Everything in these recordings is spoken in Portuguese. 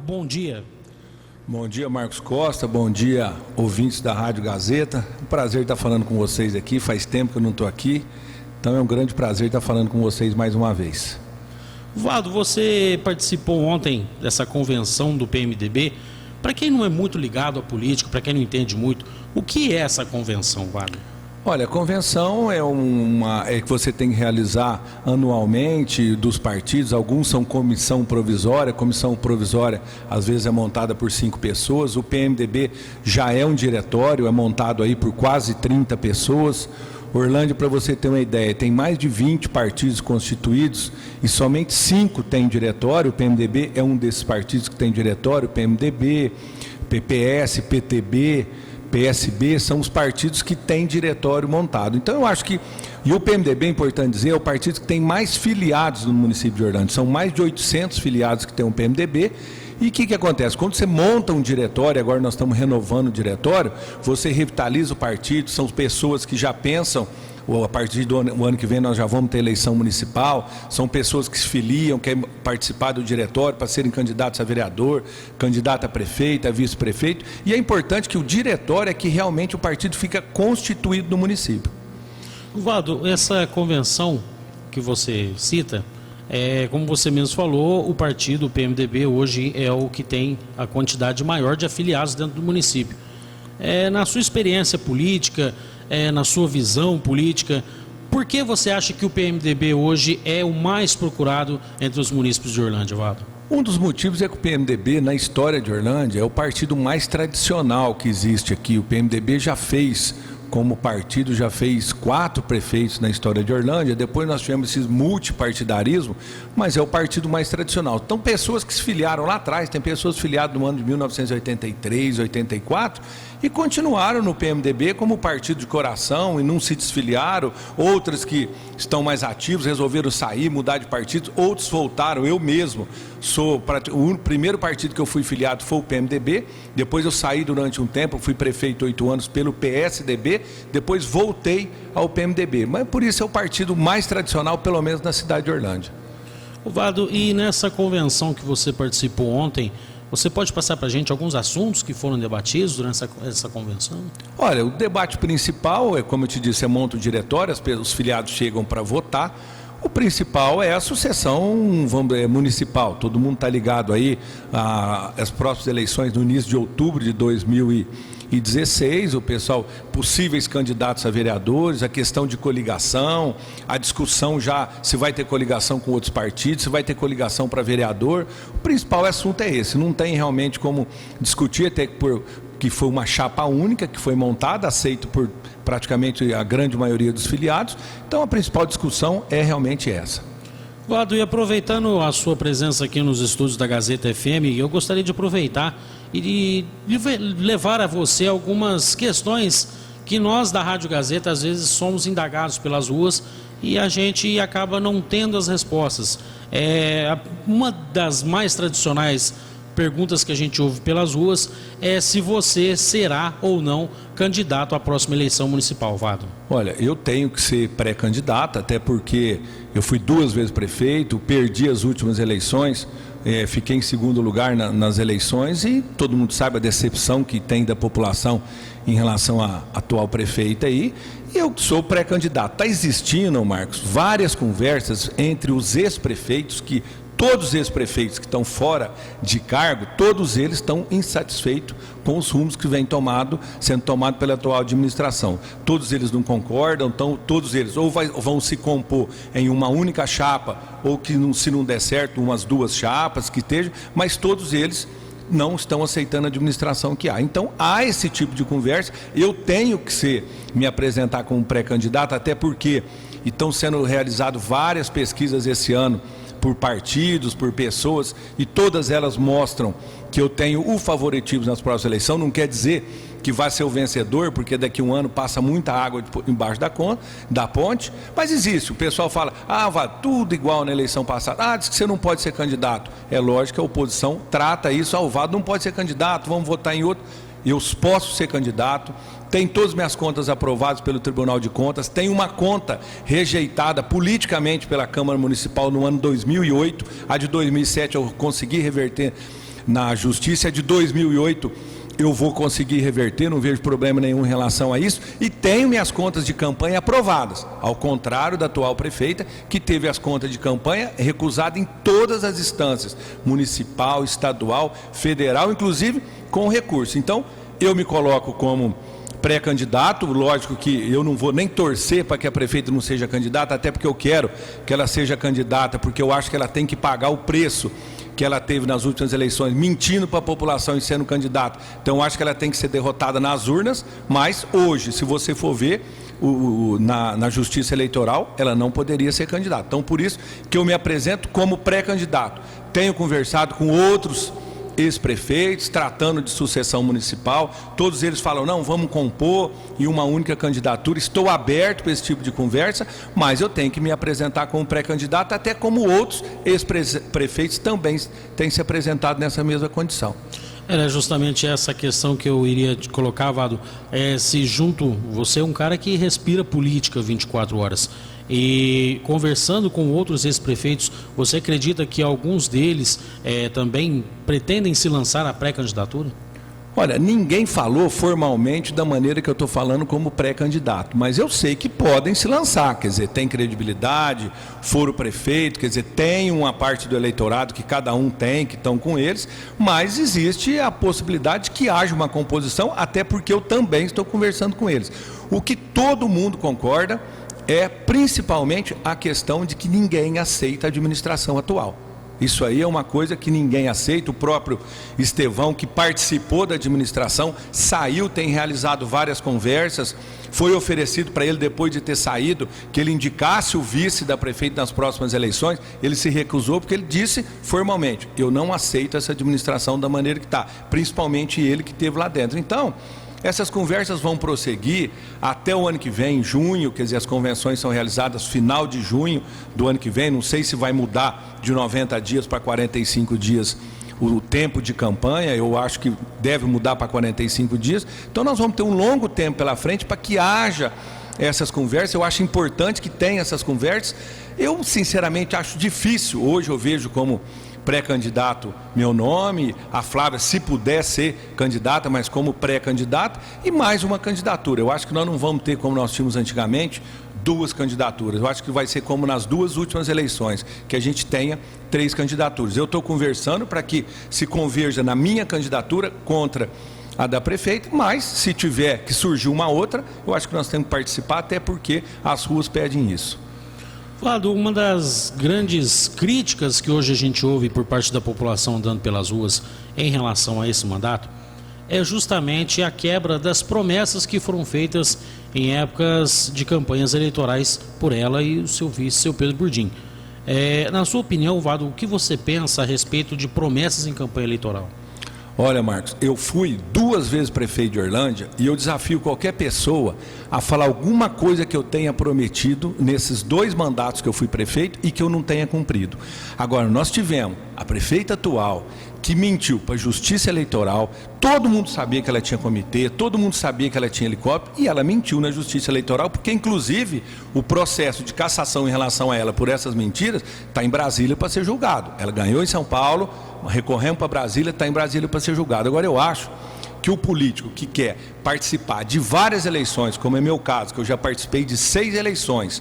Bom dia. Bom dia, Marcos Costa. Bom dia, ouvintes da Rádio Gazeta. Um prazer estar falando com vocês aqui. Faz tempo que eu não estou aqui, então é um grande prazer estar falando com vocês mais uma vez. Vado, você participou ontem dessa convenção do PMDB. Para quem não é muito ligado à política, para quem não entende muito, o que é essa convenção, Vado? Olha, a convenção é que você tem que realizar anualmente dos partidos. Alguns são comissão provisória às vezes é montada por 5 pessoas. O PMDB já é um diretório, é montado aí por quase 30 pessoas. Orlândia, para você ter uma ideia, tem mais de 20 partidos constituídos e somente 5 têm diretório. O PMDB é um desses partidos que tem diretório. PMDB, PPS, PTB, PSB são os partidos que têm diretório montado. Então eu acho que, e o PMDB, é importante dizer, é o partido que tem mais filiados no município de Orlândia. São mais de 800 filiados que tem o PMDB. E o que acontece? Quando você monta um diretório, agora nós estamos renovando o diretório, você revitaliza o partido, são pessoas que já pensam, a partir do ano que vem nós já vamos ter eleição municipal, são pessoas que se filiam, querem participar do diretório para serem candidatos a vereador, candidato a prefeito, a vice-prefeito, e é importante que o diretório é que realmente o partido fica constituído no município. Vado, essa convenção que você cita, como você mesmo falou, o partido, o PMDB, hoje é o que tem a quantidade maior de afiliados dentro do município. Na sua experiência política, na sua visão política, por que você acha que o PMDB hoje é o mais procurado entre os munícipes de Orlândia, Vado? Um dos motivos é que o PMDB, na história de Orlândia, é o partido mais tradicional que existe aqui. O PMDB já fez, como partido, já fez 4 prefeitos na história de Orlândia. Depois nós tivemos esse multipartidarismo, mas é o partido mais tradicional. Então, pessoas que se filiaram lá atrás, tem pessoas filiadas no ano de 1983, 84, e continuaram no PMDB como partido de coração e não se desfiliaram. Outras que estão mais ativos resolveram sair, mudar de partido, outros voltaram. Eu mesmo o primeiro partido que eu fui filiado foi o PMDB, depois eu saí durante um tempo, fui prefeito 8 anos pelo PSDB, depois voltei ao PMDB, mas por isso é o partido mais tradicional, pelo menos na cidade de Orlândia. Vado, e nessa convenção que você participou ontem, você pode passar para a gente alguns assuntos que foram debatidos durante essa convenção? Olha, o debate principal como eu te disse, monta o diretório, os filiados chegam para votar. O principal é a sucessão municipal. Todo mundo está ligado aí às próximas eleições no início de outubro de 2016. O pessoal, possíveis candidatos a vereadores, a questão de coligação, a discussão já se vai ter coligação com outros partidos, se vai ter coligação para vereador. O principal assunto é esse. Não tem realmente como discutir, até que foi uma chapa única que foi montada, aceito por praticamente a grande maioria dos filiados. Então a principal discussão é realmente essa. Vado, e aproveitando a sua presença aqui nos estúdios da Gazeta FM, eu gostaria de aproveitar e levar a você algumas questões que nós da Rádio Gazeta às vezes somos indagados pelas ruas e a gente acaba não tendo as respostas. Uma das mais tradicionais perguntas que a gente ouve pelas ruas é se você será ou não candidato à próxima eleição municipal, Vado. Olha, eu tenho que ser pré-candidato, até porque eu fui 2 vezes prefeito, perdi as últimas eleições, fiquei em segundo lugar nas eleições e todo mundo sabe a decepção que tem da população em relação à atual prefeita aí. E eu sou pré-candidato. Está existindo, Marcos, várias conversas entre os ex-prefeitos todos os ex-prefeitos que estão fora de cargo, todos eles estão insatisfeitos com os rumos que vem sendo tomado pela atual administração. Todos eles não concordam, então todos eles ou vão se compor em uma única chapa, ou que se não der certo, umas 2 chapas que estejam, mas todos eles não estão aceitando a administração que há. Então há esse tipo de conversa. Eu tenho que me apresentar como pré-candidato, até porque estão sendo realizadas várias pesquisas esse ano por partidos, por pessoas, e todas elas mostram que eu tenho o favoritismo nas próximas eleições. Não quer dizer que vai ser o vencedor, porque daqui a um ano passa muita água embaixo da ponte, mas existe. O pessoal fala, vai tudo igual na eleição passada, diz que você não pode ser candidato. É lógico que a oposição trata isso, o Vado não pode ser candidato, vamos votar em outro. Eu posso ser candidato, tenho todas as minhas contas aprovadas pelo Tribunal de Contas, tenho uma conta rejeitada politicamente pela Câmara Municipal no ano 2008, a de 2007 eu consegui reverter na justiça, é de 2008. Eu vou conseguir reverter, não vejo problema nenhum em relação a isso, e tenho minhas contas de campanha aprovadas, ao contrário da atual prefeita, que teve as contas de campanha recusadas em todas as instâncias, municipal, estadual, federal, inclusive com recurso. Então, eu me coloco como pré-candidato, lógico que eu não vou nem torcer para que a prefeita não seja candidata, até porque eu quero que ela seja candidata, porque eu acho que ela tem que pagar o preço que ela teve nas últimas eleições, mentindo para a população e sendo candidata. Então, eu acho que ela tem que ser derrotada nas urnas, mas hoje, se você for ver, na justiça eleitoral, ela não poderia ser candidata. Então, por isso que eu me apresento como pré-candidato. Tenho conversado com outros ex-prefeitos, tratando de sucessão municipal, todos eles falam, não, vamos compor em uma única candidatura. Estou aberto para esse tipo de conversa, mas eu tenho que me apresentar como pré-candidato, até como outros ex-prefeitos também têm se apresentado nessa mesma condição. Era justamente essa questão que eu iria te colocar, Vado. Você é um cara que respira política 24 horas. E conversando com outros ex-prefeitos, você acredita que alguns deles também pretendem se lançar à pré-candidatura? Olha, ninguém falou formalmente da maneira que eu estou falando como pré-candidato, mas eu sei que podem se lançar, quer dizer, tem credibilidade, foram prefeito, quer dizer, tem uma parte do eleitorado que cada um tem, que estão com eles, mas existe a possibilidade de que haja uma composição, até porque eu também estou conversando com eles. O que todo mundo concorda é principalmente a questão de que ninguém aceita a administração atual. Isso aí é uma coisa que ninguém aceita. O próprio Estevão, que participou da administração, saiu, tem realizado várias conversas, foi oferecido para ele, depois de ter saído, que ele indicasse o vice da prefeita nas próximas eleições. Ele se recusou porque ele disse formalmente, eu não aceito essa administração da maneira que está, principalmente ele que esteve lá dentro. Então, essas conversas vão prosseguir até o ano que vem, em junho, quer dizer, as convenções são realizadas final de junho do ano que vem, não sei se vai mudar de 90 dias para 45 dias o tempo de campanha, eu acho que deve mudar para 45 dias, então nós vamos ter um longo tempo pela frente para que haja essas conversas. Eu acho importante que tenha essas conversas. Eu sinceramente acho difícil, hoje eu vejo como pré-candidato meu nome, a Flávia, se puder ser candidata, mas como pré-candidata, e mais uma candidatura. Eu acho que nós não vamos ter, como nós tínhamos antigamente, duas candidaturas. Eu acho que vai ser como nas duas últimas eleições, que a gente tenha 3 candidaturas. Eu estou conversando para que se converja na minha candidatura contra a da prefeita, mas se tiver que surgir uma outra, eu acho que nós temos que participar, até porque as ruas pedem isso. Vlado, uma das grandes críticas que hoje a gente ouve por parte da população andando pelas ruas em relação a esse mandato é justamente a quebra das promessas que foram feitas em épocas de campanhas eleitorais por ela e o seu vice, seu Pedro Burdim. Na sua opinião, Vlado, o que você pensa a respeito de promessas em campanha eleitoral? Olha, Marcos, eu fui 2 vezes prefeito de Orlândia e eu desafio qualquer pessoa a falar alguma coisa que eu tenha prometido nesses 2 mandatos que eu fui prefeito e que eu não tenha cumprido. Agora, nós tivemos a prefeita atual que mentiu para a Justiça Eleitoral, todo mundo sabia que ela tinha comitê, todo mundo sabia que ela tinha helicóptero, e ela mentiu na Justiça Eleitoral, porque inclusive o processo de cassação em relação a ela por essas mentiras está em Brasília para ser julgado. Ela ganhou em São Paulo, recorremos para Brasília, está em Brasília para ser julgado. Agora, eu acho que o político que quer participar de várias eleições, como é meu caso, que eu já participei de 6 eleições,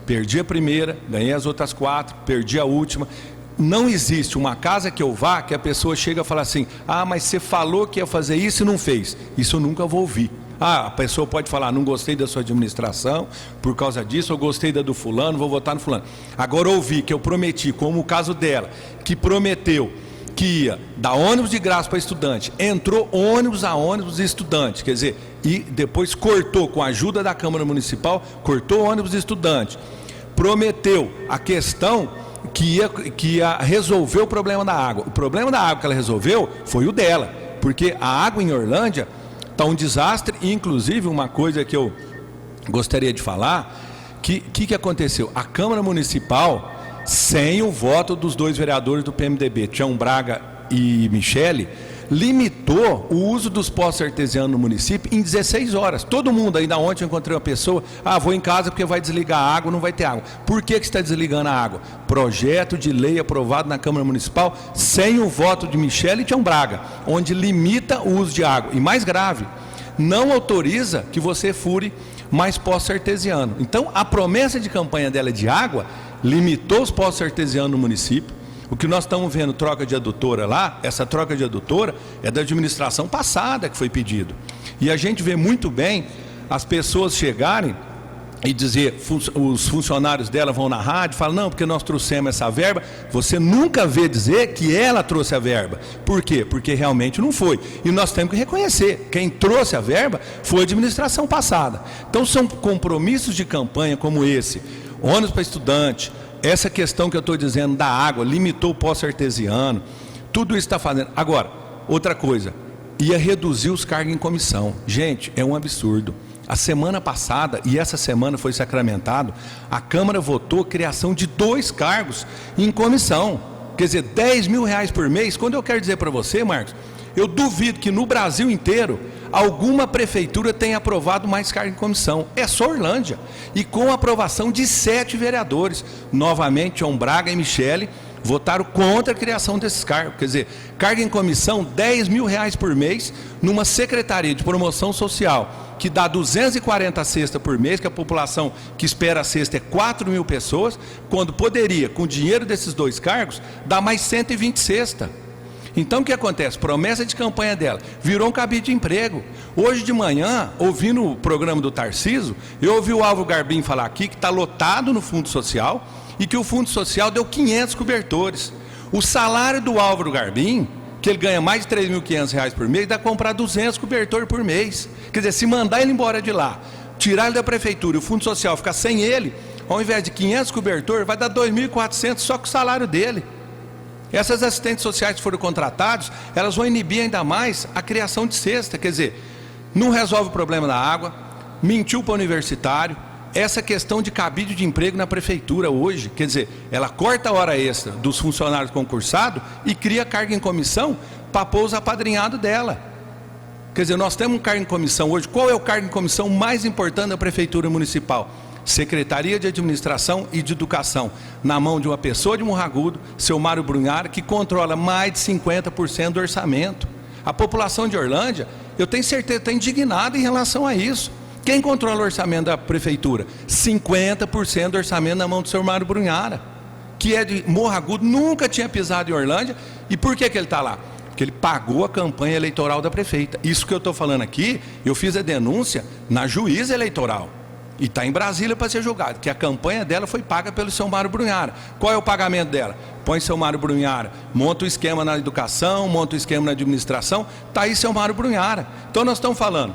perdi a primeira, ganhei as outras 4, perdi a última. Não existe uma casa que eu vá que a pessoa chega a falar assim, mas você falou que ia fazer isso e não fez. Isso eu nunca vou ouvir. A pessoa pode falar, não gostei da sua administração por causa disso, eu gostei da do fulano, vou votar no fulano. Agora ouvi que eu prometi, como o caso dela, que prometeu que ia dar ônibus de graça para estudante, entrou ônibus a ônibus de estudante, quer dizer, e depois cortou, com a ajuda da Câmara Municipal, cortou ônibus de estudante, prometeu a questão que ia resolver o problema da água. O problema da água que ela resolveu foi o dela, porque a água em Orlândia está um desastre, e inclusive uma coisa que eu gostaria de falar, que aconteceu? A Câmara Municipal, sem o voto dos 2 vereadores do PMDB, Tião Braga e Michele, limitou o uso dos poços artesianos no município em 16 horas. Todo mundo, ainda ontem eu encontrei uma pessoa, vou em casa porque vai desligar a água, não vai ter água. Por que você está desligando a água? Projeto de lei aprovado na Câmara Municipal sem o voto de Michele e Tião Braga, onde limita o uso de água. E mais grave, não autoriza que você fure mais poço artesiano. Então, a promessa de campanha dela de água limitou os poços artesianos no município. O que nós estamos vendo, troca de adutora lá, essa troca de adutora é da administração passada que foi pedido. E a gente vê muito bem as pessoas chegarem e dizer, os funcionários dela vão na rádio, falam, não, porque nós trouxemos essa verba. Você nunca vê dizer que ela trouxe a verba. Por quê? Porque realmente não foi. E nós temos que reconhecer, quem trouxe a verba foi a administração passada. Então são compromissos de campanha como esse, ônibus para estudante, essa questão que eu estou dizendo da água, limitou o poço artesiano, tudo isso está fazendo. Agora, outra coisa, ia reduzir os cargos em comissão. Gente, é um absurdo. A semana passada, e essa semana foi sacramentado, a Câmara votou a criação de 2 cargos em comissão. Quer dizer, R$10 mil por mês. Quando eu quero dizer para você, Marcos, eu duvido que no Brasil inteiro alguma prefeitura tenha aprovado mais cargo em comissão. É só Orlândia. E com a aprovação de 7 vereadores. Novamente, Tião Braga e Michele votaram contra a criação desses cargos. Quer dizer, cargo em comissão, R$10 mil por mês, numa secretaria de promoção social, que dá 240 cestas por mês, que a população que espera a cesta é 4 mil pessoas, quando poderia, com o dinheiro desses 2 cargos, dar mais 120 cestas. Então o que acontece? Promessa de campanha dela virou um cabide de emprego. Hoje de manhã, ouvindo o programa do Tarcísio, eu ouvi o Álvaro Garbim falar aqui que está lotado no Fundo Social e que o Fundo Social deu 500 cobertores. O salário do Álvaro Garbim, que ele ganha mais de R$3.500 por mês, dá para comprar 200 cobertores por mês. Quer dizer, se mandar ele embora de lá, tirar ele da prefeitura e o Fundo Social ficar sem ele, ao invés de 500 cobertores, vai dar 2.400 só com o salário dele. Essas assistentes sociais que foram contratados, elas vão inibir ainda mais a criação de cesta. Quer dizer, não resolve o problema da água, mentiu para o universitário, essa questão de cabide de emprego na prefeitura hoje, quer dizer, ela corta a hora extra dos funcionários concursados e cria carga em comissão para pôr os apadrinhados dela. Quer dizer, nós temos um cargo em comissão hoje. Qual é o cargo em comissão mais importante da prefeitura municipal? Secretaria de Administração e de Educação, na mão de uma pessoa de Morragudo, seu Mário Brunhara, que controla mais de 50% do orçamento. A população de Orlândia, eu tenho certeza, está indignada em relação a isso. Quem controla o orçamento da prefeitura? 50% do orçamento na mão do seu Mário Brunhara, que é de Morragudo, nunca tinha pisado em Orlândia. E por que ele está lá? Porque ele pagou a campanha eleitoral da prefeita. Isso que eu estou falando aqui, eu fiz a denúncia na juíza eleitoral. E está em Brasília para ser julgado, que a campanha dela foi paga pelo seu Mário Brunhara. Qual é o pagamento dela? Põe seu Mário Brunhara, monta o esquema na educação, monta o esquema na administração, está aí seu Mário Brunhara. Então nós estamos falando,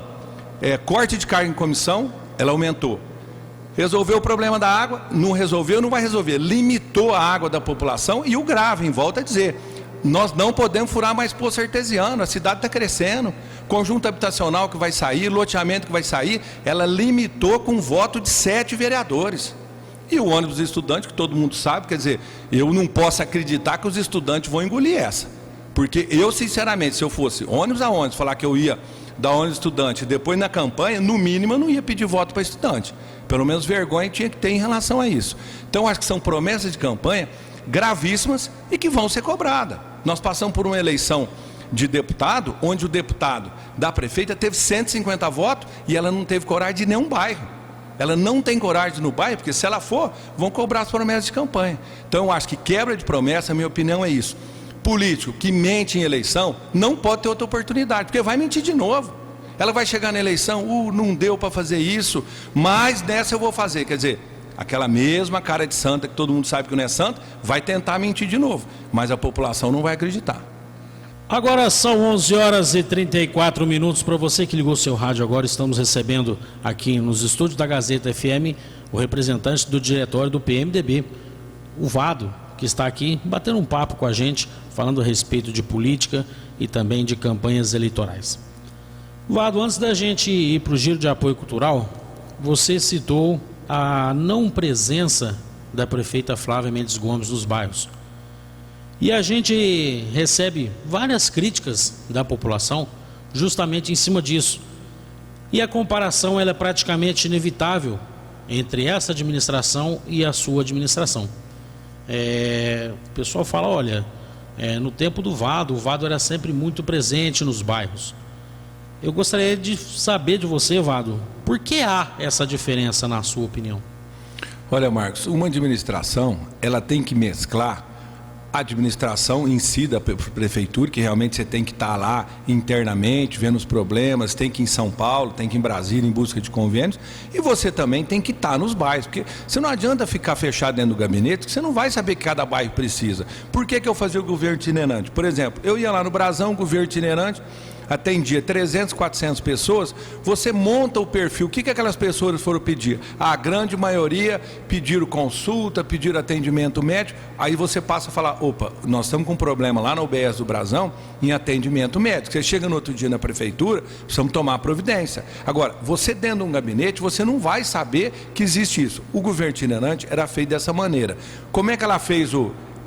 corte de carga em comissão, ela aumentou. Resolveu o problema da água? Não resolveu, não vai resolver. Limitou a água da população e o grave, em volta a dizer, nós não podemos furar mais poço artesiano, a cidade está crescendo. Conjunto habitacional que vai sair, loteamento que vai sair, ela limitou com voto de 7 vereadores. E o ônibus estudante, que todo mundo sabe, quer dizer, eu não posso acreditar que os estudantes vão engolir essa. Porque eu, sinceramente, se eu fosse ônibus a ônibus, falar que eu ia dar ônibus estudante, depois na campanha, no mínimo eu não ia pedir voto para estudante. Pelo menos vergonha tinha que ter em relação a isso. Então acho que são promessas de campanha gravíssimas e que vão ser cobradas. Nós passamos por uma eleição de deputado, onde o deputado da prefeita teve 150 votos e ela não teve coragem de ir em nenhum bairro. Ela não tem coragem no bairro, porque se ela for, vão cobrar as promessas de campanha. Então eu acho que quebra de promessa, a minha opinião é isso. Político que mente em eleição não pode ter outra oportunidade, porque vai mentir de novo. Ela vai chegar na eleição, não deu para fazer isso, mas nessa eu vou fazer. Quer dizer, aquela mesma cara de santa que todo mundo sabe que não é santa, vai tentar mentir de novo, mas a população não vai acreditar. Agora são 11h34 para você que ligou seu rádio agora. Estamos recebendo aqui nos estúdios da Gazeta FM o representante do diretório do PMDB, o Vado, que está aqui batendo um papo com a gente, falando a respeito de política e também de campanhas eleitorais. Vado, antes da gente ir para o giro de apoio cultural, você citou a não presença da prefeita Flávia Mendes Gomes nos bairros. E a gente recebe várias críticas da população justamente em cima disso. E a comparação ela é praticamente inevitável entre essa administração e a sua administração. O pessoal fala, olha, no tempo do Vado, o Vado era sempre muito presente nos bairros. Eu gostaria de saber de você, Vado, por que há essa diferença na sua opinião? Olha, Marcos, uma administração, ela tem que mesclar a administração em si da prefeitura, que realmente você tem que estar lá internamente, vendo os problemas, tem que ir em São Paulo, tem que ir em Brasília em busca de convênios, e você também tem que estar nos bairros, porque você não adianta ficar fechado dentro do gabinete, que você não vai saber que cada bairro precisa. Por que eu fazia o governo itinerante? Por exemplo, eu ia lá no Brasão, governo itinerante, atendia 300, 400 pessoas, você monta o perfil, o que aquelas pessoas foram pedir? A grande maioria pediram consulta, pediram atendimento médico, aí você passa a falar, opa, nós estamos com um problema lá na UBS do Brasão em atendimento médico, você chega no outro dia na prefeitura, precisamos tomar providência. Agora, você dentro de um gabinete, você não vai saber que existe isso. O governo itinerante era feito dessa maneira. Como é que ela fez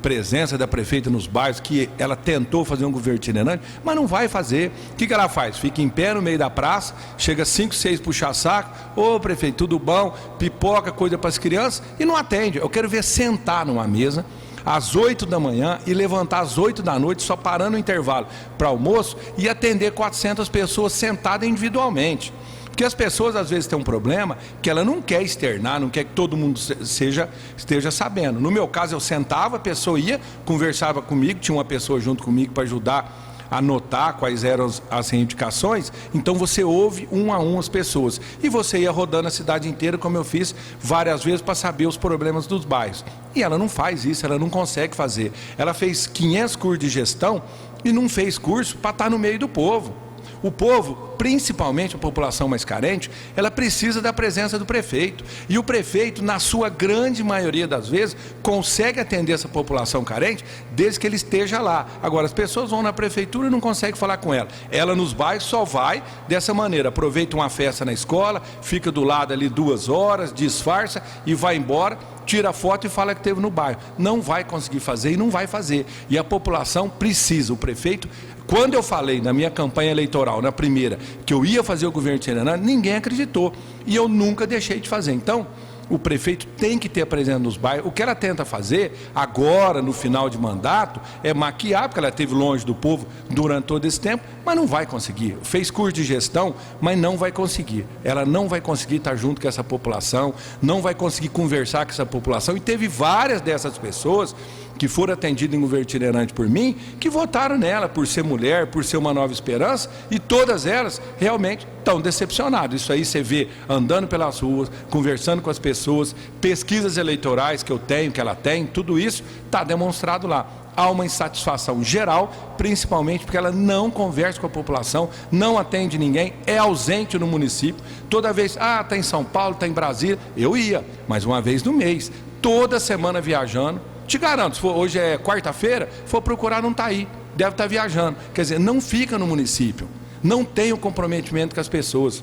presença da prefeita nos bairros, que ela tentou fazer um governo itinerante, mas não vai fazer. O que ela faz? Fica em pé no meio da praça, chega 5, 6 puxa-saco, ô prefeito, tudo bom, pipoca, coisa para as crianças, e não atende. Eu quero ver sentar numa mesa às 8 da manhã e levantar às 8 da noite, só parando o intervalo para almoço, e atender 400 pessoas sentadas individualmente. Porque as pessoas às vezes têm um problema que ela não quer externar, não quer que todo mundo esteja sabendo. No meu caso, eu sentava, a pessoa ia, conversava comigo, tinha uma pessoa junto comigo para ajudar a anotar quais eram as reivindicações. Então você ouve um a um as pessoas e você ia rodando a cidade inteira, como eu fiz várias vezes, para saber os problemas dos bairros. E ela não faz isso, ela não consegue fazer. Ela fez 500 cursos de gestão e não fez curso para estar no meio do povo. O povo, principalmente a população mais carente, ela precisa da presença do prefeito. E o prefeito, na sua grande maioria das vezes, consegue atender essa população carente desde que ele esteja lá. Agora, as pessoas vão na prefeitura e não conseguem falar com ela. Ela nos bairros só vai dessa maneira. Aproveita uma festa na escola, fica do lado ali 2 horas, disfarça e vai embora, tira foto e fala que esteve no bairro. Não vai conseguir fazer e não vai fazer. E a população precisa, o prefeito... Quando eu falei na minha campanha eleitoral, na primeira, que eu ia fazer o governo itinerante, ninguém acreditou. E eu nunca deixei de fazer. Então, o prefeito tem que ter presença nos bairros. O que ela tenta fazer agora, no final de mandato, é maquiar, porque ela esteve longe do povo durante todo esse tempo, mas não vai conseguir. Fez curso de gestão, mas não vai conseguir. Ela não vai conseguir estar junto com essa população, não vai conseguir conversar com essa população. E teve várias dessas pessoas que foram atendidas em governo itinerante por mim, que votaram nela por ser mulher, por ser uma nova esperança, e todas elas realmente estão decepcionadas. Isso aí você vê andando pelas ruas, conversando com as pessoas, pesquisas eleitorais que eu tenho, que ela tem, tudo isso está demonstrado lá. Há uma insatisfação geral, principalmente porque ela não conversa com a população, não atende ninguém, é ausente no município. Toda vez, está em São Paulo, está em Brasília, eu ia, mas uma vez no mês, toda semana viajando. Te garanto, se for, hoje é quarta-feira, for procurar, não está aí, deve estar viajando. Quer dizer, não fica no município, não tem o comprometimento com as pessoas.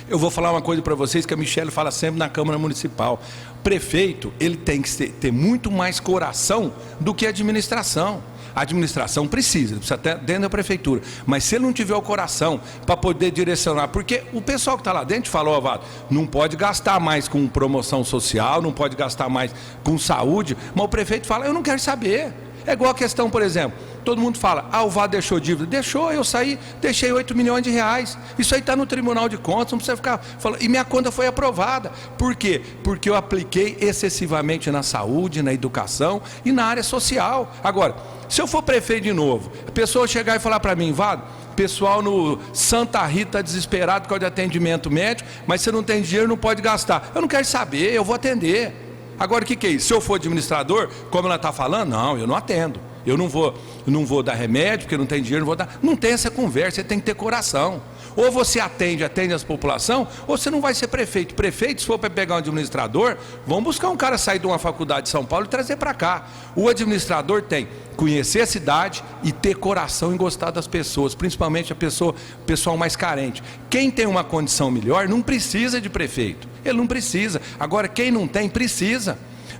Eu vou falar uma coisa para vocês que a Michele fala sempre na Câmara Municipal. O prefeito, ele tem que ter muito mais coração do que a administração. A administração precisa até dentro da prefeitura, mas se ele não tiver o coração para poder direcionar, porque o pessoal que está lá dentro falou, Vado, não pode gastar mais com promoção social, não pode gastar mais com saúde, mas o prefeito fala, eu não quero saber. É igual a questão, por exemplo, todo mundo fala, o Vado deixou dívida. Deixou, eu saí, deixei 8 milhões de reais. Isso aí está no Tribunal de Contas, não precisa ficar falando. E minha conta foi aprovada. Por quê? Porque eu apliquei excessivamente na saúde, na educação e na área social. Agora, se eu for prefeito de novo, a pessoa chegar e falar para mim, Vado, pessoal no Santa Rita está desesperado por causa de atendimento médico, mas você não tem dinheiro, não pode gastar. Eu não quero saber, eu vou atender. Agora, o que é isso? Se eu for administrador, como ela está falando, não, eu não atendo. Eu não vou dar remédio, porque não tem dinheiro, não vou dar. Não tem essa conversa, você tem que ter coração. Ou você atende a população, ou você não vai ser prefeito. Prefeito, se for para pegar um administrador, vamos buscar um cara sair de uma faculdade de São Paulo e trazer para cá. O administrador tem conhecer a cidade e ter coração em gostar das pessoas, principalmente o pessoal mais carente. Quem tem uma condição melhor não precisa de prefeito. Ele não precisa. Agora, quem não tem, precisa.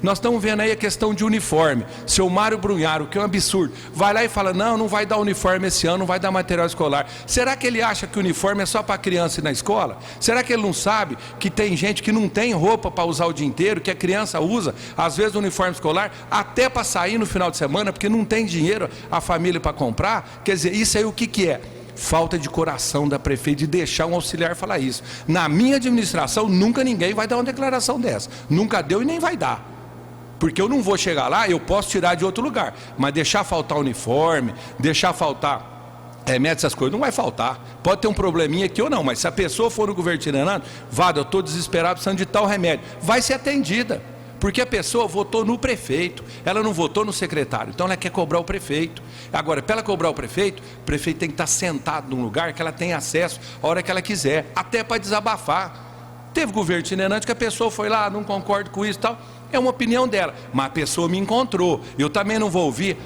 Nós estamos vendo aí a questão de uniforme. Seu Mário Brunharo, que é um absurdo, vai lá e fala, não vai dar uniforme esse ano, não vai dar material escolar. Será que ele acha que o uniforme é só para criança ir na escola? Será que ele não sabe que tem gente que não tem roupa para usar o dia inteiro, que a criança usa, às vezes, o uniforme escolar, até para sair no final de semana, porque não tem dinheiro a família para comprar? Quer dizer, isso aí o que é? Falta de coração da prefeita de deixar um auxiliar falar isso. Na minha administração, nunca ninguém vai dar uma declaração dessa. Nunca deu e nem vai dar. Porque eu não vou chegar lá, eu posso tirar de outro lugar. Mas deixar faltar uniforme, deixar faltar remédio, essas coisas, não vai faltar. Pode ter um probleminha aqui ou não, mas se a pessoa for no governo itinerante, Vado, eu estou desesperado precisando de tal remédio, vai ser atendida. Porque a pessoa votou no prefeito, ela não votou no secretário, então ela quer cobrar o prefeito. Agora, para ela cobrar o prefeito tem que estar sentado num lugar que ela tem acesso a hora que ela quiser, até para desabafar. Teve governo itinerante que a pessoa foi lá, não concordo com isso e tal, é uma opinião dela, mas a pessoa me encontrou. Eu também não vou ouvir,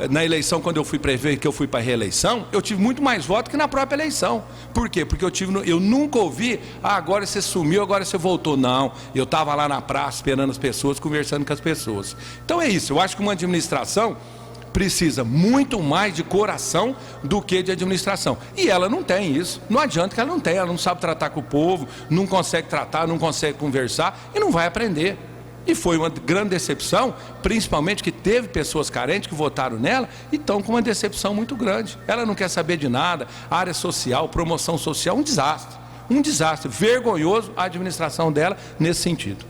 na eleição, quando eu fui prefeito, que eu fui para a reeleição, eu tive muito mais votos que na própria eleição. Por quê? Porque eu nunca ouvi, agora você sumiu, agora você voltou. Não, eu estava lá na praça esperando as pessoas, conversando com as pessoas. Então é isso, eu acho que uma administração precisa muito mais de coração do que de administração. E ela não tem isso. Não adianta que ela não sabe tratar com o povo, não consegue tratar, não consegue conversar e não vai aprender. E foi uma grande decepção, principalmente que teve pessoas carentes que votaram nela e estão com uma decepção muito grande. Ela não quer saber de nada, área social, promoção social, um desastre, vergonhoso a administração dela nesse sentido.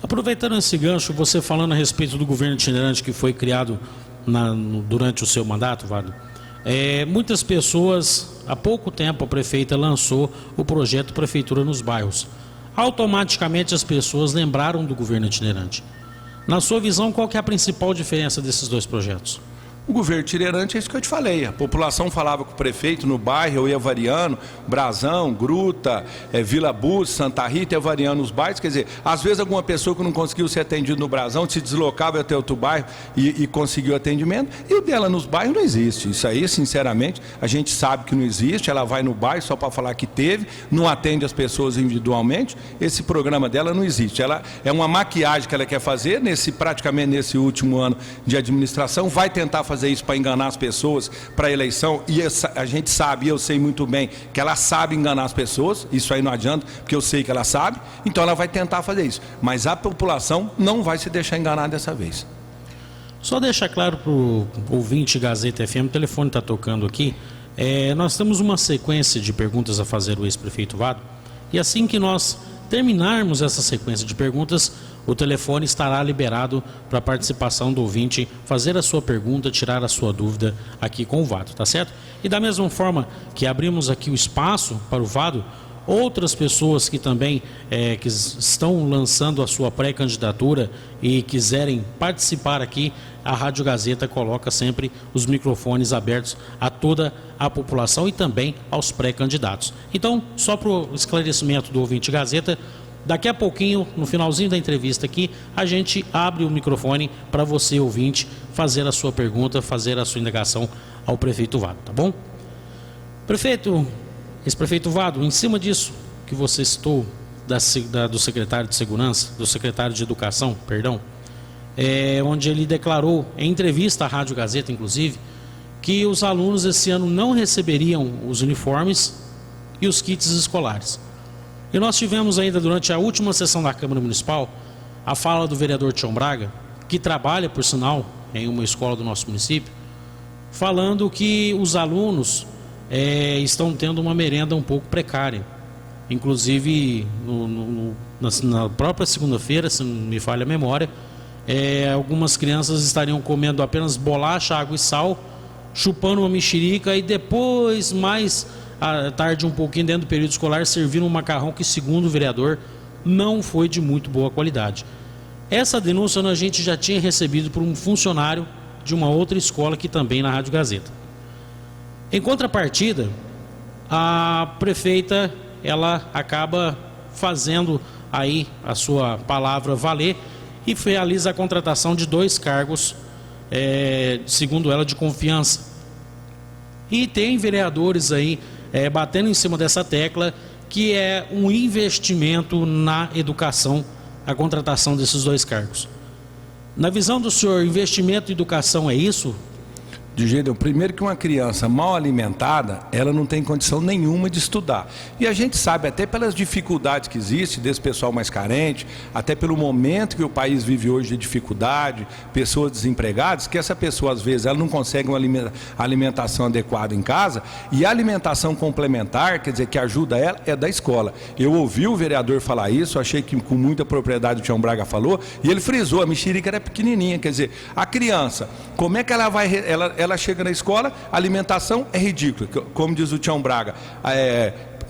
Aproveitando esse gancho, você falando a respeito do governo itinerante que foi criado durante o seu mandato, Vado, muitas pessoas, há pouco tempo a prefeita lançou o projeto Prefeitura nos Bairros. Automaticamente as pessoas lembraram do governo itinerante. Na sua visão, qual que é a principal diferença desses dois projetos? O governo itinerante é isso que eu te falei. A população falava com o prefeito no bairro, eu ia variando, Brasão, Gruta, Vila Bus, Santa Rita, ia variando os bairros. Quer dizer, às vezes alguma pessoa que não conseguiu ser atendido no Brasão se deslocava até outro bairro e conseguiu atendimento. E o dela nos bairros não existe. Isso aí, sinceramente, a gente sabe que não existe. Ela vai no bairro só para falar que teve, não atende as pessoas individualmente. Esse programa dela não existe. Ela é uma maquiagem que ela quer fazer praticamente nesse último ano de administração. Vai tentar fazer isso para enganar as pessoas para a eleição, e a gente sabe, eu sei muito bem que ela sabe enganar as pessoas, isso aí não adianta, porque eu sei que ela sabe, então ela vai tentar fazer isso, mas a população não vai se deixar enganar dessa vez. Só deixar claro para o ouvinte Gazeta FM, o telefone está tocando aqui, nós temos uma sequência de perguntas a fazer ao ex-prefeito Vado, e assim que nós terminarmos essa sequência de perguntas, o telefone estará liberado para a participação do ouvinte, fazer a sua pergunta, tirar a sua dúvida aqui com o Vado, tá certo? E da mesma forma que abrimos aqui o espaço para o Vado, outras pessoas que também que estão lançando a sua pré-candidatura e quiserem participar aqui, a Rádio Gazeta coloca sempre os microfones abertos a toda a população e também aos pré-candidatos. Então, só para o esclarecimento do ouvinte Gazeta, daqui a pouquinho, no finalzinho da entrevista aqui, a gente abre o microfone para você, ouvinte, fazer a sua pergunta, fazer a sua indagação ao prefeito Vado, tá bom? Prefeito, ex-prefeito Vado, em cima disso que você citou do secretário de Segurança, do secretário de Educação, perdão, onde ele declarou, em entrevista à Rádio Gazeta, inclusive, que os alunos esse ano não receberiam os uniformes e os kits escolares. E nós tivemos ainda, durante a última sessão da Câmara Municipal, a fala do vereador Tião Braga, que trabalha, por sinal, em uma escola do nosso município, falando que os alunos estão tendo uma merenda um pouco precária. Inclusive, na própria segunda-feira, se não me falha a memória, algumas crianças estariam comendo apenas bolacha, água e sal, chupando uma mexerica e depois, mais à tarde, um pouquinho dentro do período escolar, servindo um macarrão que, segundo o vereador, não foi de muito boa qualidade. Essa denúncia a gente já tinha recebido por um funcionário de uma outra escola aqui também na Rádio Gazeta. Em contrapartida, a prefeita, ela acaba fazendo aí a sua palavra valer e realiza a contratação de 2 cargos, segundo ela, de confiança. E tem vereadores aí batendo em cima dessa tecla, que é um investimento na educação a contratação desses 2 cargos. Na visão do senhor, investimento em educação é isso? De jeito, primeiro que uma criança mal alimentada, ela não tem condição nenhuma de estudar. E a gente sabe, até pelas dificuldades que existem desse pessoal mais carente, até pelo momento que o país vive hoje de dificuldade, pessoas desempregadas, que essa pessoa às vezes ela não consegue uma alimentação adequada em casa, e a alimentação complementar, quer dizer, que ajuda ela, é da escola. Eu ouvi o vereador falar isso, achei que com muita propriedade o Tião Braga falou, e ele frisou, a mexerica era pequenininha, quer dizer, a criança, como é que ela vai... Ela chega na escola, a alimentação é ridícula, como diz o Tião Braga,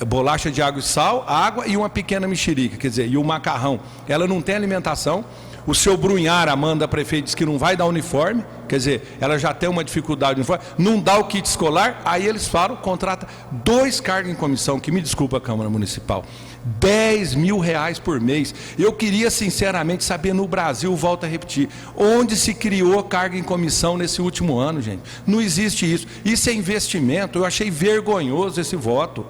bolacha de água e sal, água e uma pequena mexerica, quer dizer, e o macarrão, ela não tem alimentação. O seu Brunhar, Amanda, prefeito, diz que não vai dar uniforme, quer dizer, ela já tem uma dificuldade de uniforme, não dá o kit escolar, aí eles falam, contrata 2 cargos em comissão, que me desculpa a Câmara Municipal, R$10 mil por mês. Eu queria sinceramente saber no Brasil, volto a repetir, onde se criou cargo em comissão nesse último ano, gente? Não existe isso. Isso é investimento. Eu achei vergonhoso esse voto.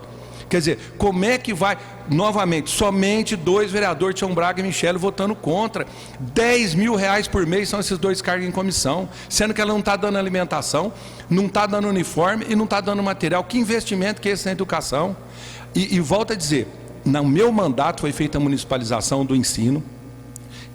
Quer dizer, como é que vai, novamente, somente 2 vereadores, Tião Braga e Michele, votando contra. R$10 mil por mês são esses 2 cargos em comissão, sendo que ela não está dando alimentação, não está dando uniforme e não está dando material. Que investimento que é esse na educação? E volto a dizer, no meu mandato foi feita a municipalização do ensino.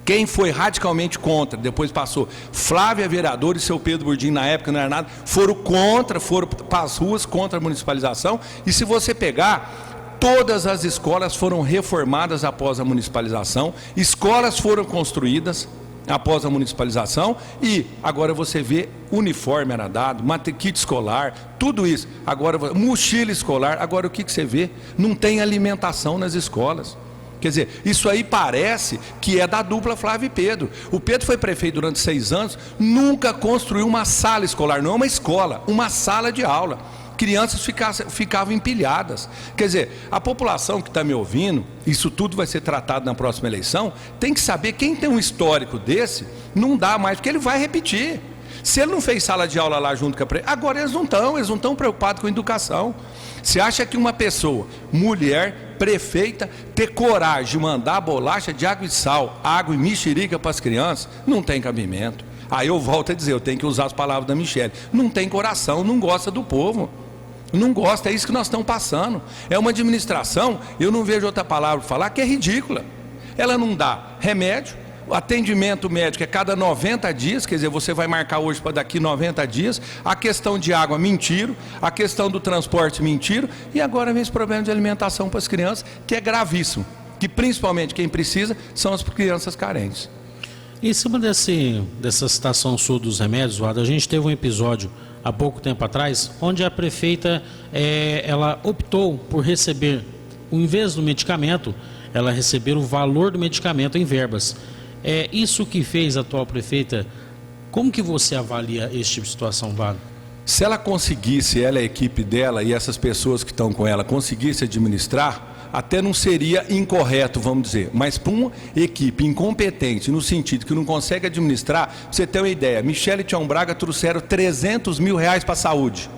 Quem foi radicalmente contra, depois passou Flávia vereadora e seu Pedro Burdim, na época não era nada, foram contra, foram para as ruas contra a municipalização. E se você pegar, todas as escolas foram reformadas após a municipalização, escolas foram construídas após a municipalização, e agora você vê uniforme era dado, kit escolar, tudo isso. Agora, mochila escolar, agora o que você vê? Não tem alimentação nas escolas. Quer dizer, isso aí parece que é da dupla Flávio e Pedro. O Pedro foi prefeito durante 6 anos, nunca construiu uma sala escolar, não é uma escola, uma sala de aula. Crianças ficavam empilhadas. Quer dizer, a população que está me ouvindo, isso tudo vai ser tratado na próxima eleição, tem que saber, quem tem um histórico desse, não dá mais, porque ele vai repetir. Se ele não fez sala de aula lá junto com a agora eles não estão preocupados com a educação. Você acha que uma pessoa, mulher, prefeita, ter coragem de mandar bolacha de água e sal, água e mexerica para as crianças, não tem cabimento. Aí eu volto a dizer, eu tenho que usar as palavras da Michele, não tem coração, não gosta do povo. Não gosta, é isso que nós estamos passando. É uma administração, eu não vejo outra palavra para falar, que é ridícula. Ela não dá remédio, o atendimento médico é cada 90 dias, quer dizer, você vai marcar hoje para daqui 90 dias. A questão de água, mentira. A questão do transporte, mentira. E agora vem esse problema de alimentação para as crianças, que é gravíssimo. Que principalmente quem precisa são as crianças carentes. Em cima dessa citação sua dos remédios, Wada, a gente teve um episódio há pouco tempo atrás, onde a prefeita, ela optou por receber, em vez do medicamento, ela receber o valor do medicamento em verbas. É isso que fez a atual prefeita. Como que você avalia esse tipo de situação, Wada? Se ela conseguisse, ela e a equipe dela e essas pessoas que estão com ela, conseguisse administrar, até não seria incorreto, vamos dizer, mas para uma equipe incompetente, no sentido que não consegue administrar, pra você ter uma ideia, Michele e Tião Braga trouxeram R$300 mil para a saúde.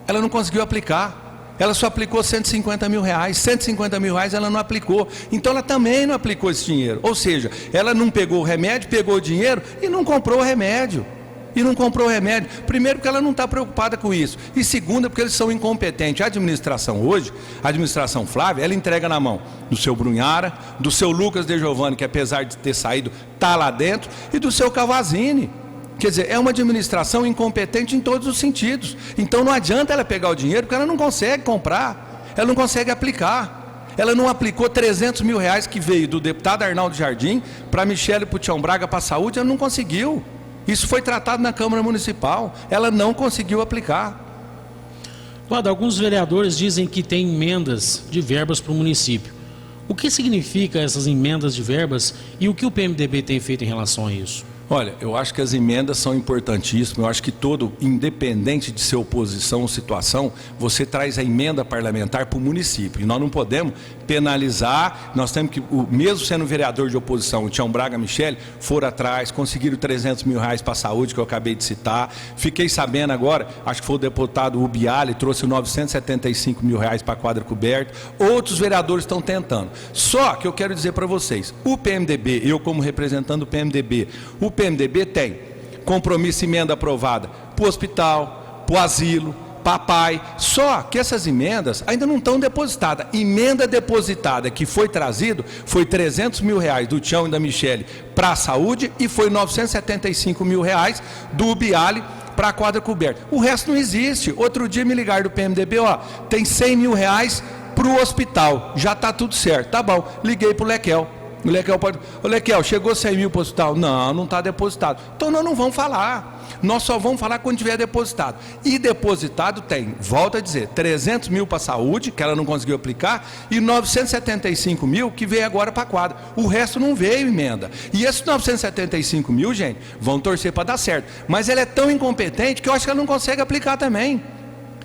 Ela não conseguiu aplicar. Ela só aplicou R$150 mil, R$150 mil ela não aplicou, então ela também não aplicou esse dinheiro, ou seja, ela não pegou o remédio, pegou o dinheiro e não comprou o remédio, primeiro porque ela não está preocupada com isso, e segundo porque eles são incompetentes. A administração hoje, a administração Flávia, ela entrega na mão do seu Brunhara, do seu Lucas De Giovanni, que apesar de ter saído, está lá dentro, e do seu Cavazini. Quer dizer, é uma administração incompetente em todos os sentidos. Então não adianta ela pegar o dinheiro, porque ela não consegue comprar, ela não consegue aplicar. Ela não aplicou R$300 mil que veio do deputado Arnaldo Jardim para a Michele e para o Tião Braga para a saúde, ela não conseguiu. Isso foi tratado na Câmara Municipal, ela não conseguiu aplicar. Wada, alguns vereadores dizem que tem emendas de verbas para o município. O que significa essas emendas de verbas e o que o PMDB tem feito em relação a isso? Olha, eu acho que as emendas são importantíssimas. Eu acho que todo, independente de ser oposição ou situação, você traz a emenda parlamentar para o município. E nós não podemos penalizar. Nós temos que, mesmo sendo vereador de oposição, o Tião Braga, Michele, foram atrás, conseguiram 300 mil reais para a saúde, que eu acabei de citar. Fiquei sabendo agora, acho que foi o deputado Ubiali, trouxe 975 mil reais para a quadra coberta. Outros vereadores estão tentando. Só que eu quero dizer para vocês, o PMDB, eu como representante do PMDB, o PMDB tem compromisso, emenda aprovada para o hospital, para o asilo, papai. Só que essas emendas ainda não estão depositadas. Emenda depositada que foi trazido foi 300 mil reais do Tião e da Michele para a saúde e foi 975 mil reais do Ubiali para a quadra coberta. O resto não existe. Outro dia me ligaram do PMDB, ó, tem 100 mil reais para o hospital. Já está tudo certo. Tá bom. Liguei para o Lequel. O Lequel pode... Ô Lequel, chegou 100 mil para o hospital? Não, não está depositado. Então nós não vamos falar. Nós só vamos falar quando tiver depositado. E depositado tem, volto a dizer, 300 mil para a saúde, que ela não conseguiu aplicar, e 975 mil que veio agora para a quadra. O resto não veio emenda. E esses 975 mil, gente, vão torcer para dar certo. Mas ela é tão incompetente que eu acho que ela não consegue aplicar também.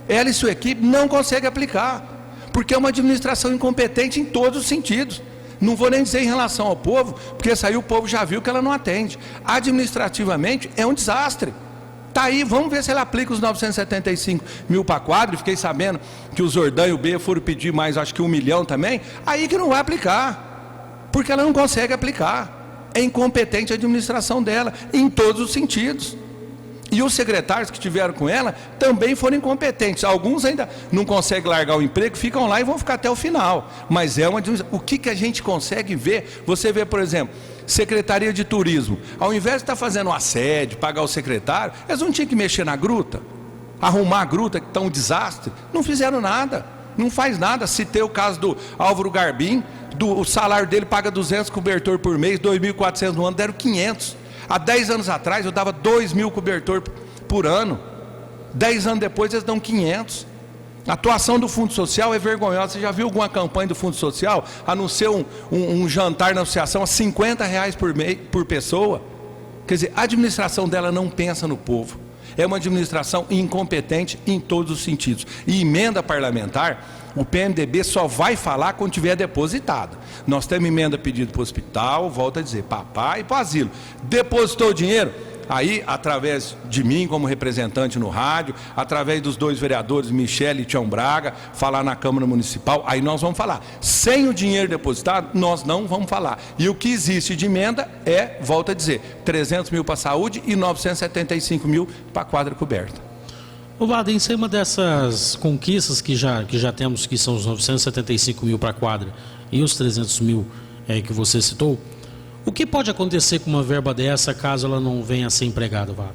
Ela e sua equipe não conseguem aplicar. Porque é uma administração incompetente em todos os sentidos. Não vou nem dizer em relação ao povo, porque isso aí o povo já viu que ela não atende. Administrativamente é um desastre. Está aí, vamos ver se ela aplica os 975 mil para a quadra. Fiquei sabendo que o Zordão e o B foram pedir mais, acho que 1 milhão também. Aí que não vai aplicar, porque ela não consegue aplicar. É incompetente a administração dela, em todos os sentidos. E os secretários que tiveram com ela também foram incompetentes. Alguns ainda não conseguem largar o emprego, ficam lá e vão ficar até o final. Mas é uma... O que a gente consegue ver? Você vê, por exemplo, Secretaria de Turismo. Ao invés de estar fazendo assédio, pagar o secretário, eles não tinham que mexer na gruta, arrumar a gruta, que está um desastre. Não fizeram nada, não faz nada. Citei o caso do Álvaro Garbim, o salário dele paga 200 cobertor por mês, 2.400 no ano, deram 500. Há 10 anos atrás eu dava 2.000 cobertor por ano. 10 anos depois eles dão 500. A atuação do Fundo Social é vergonhosa. Você já viu alguma campanha do Fundo Social? A não ser um jantar na associação a 50 reais por pessoa. Quer dizer, a administração dela não pensa no povo. É uma administração incompetente em todos os sentidos. E emenda parlamentar, o PMDB só vai falar quando tiver depositado. Nós temos emenda pedida para o hospital, volto a dizer, papai e para o asilo. Depositou o dinheiro? Aí, através de mim como representante no rádio, através dos dois vereadores, Michele e Tião Braga, falar na Câmara Municipal, aí nós vamos falar. Sem o dinheiro depositado, nós não vamos falar. E o que existe de emenda é, volto a dizer, 300 mil para a saúde e 975 mil para a quadra coberta. Ô Vado, em cima dessas conquistas que já temos, que são os 975 mil para a quadra e os 300 mil que você citou, o que pode acontecer com uma verba dessa caso ela não venha a ser empregada, Vado?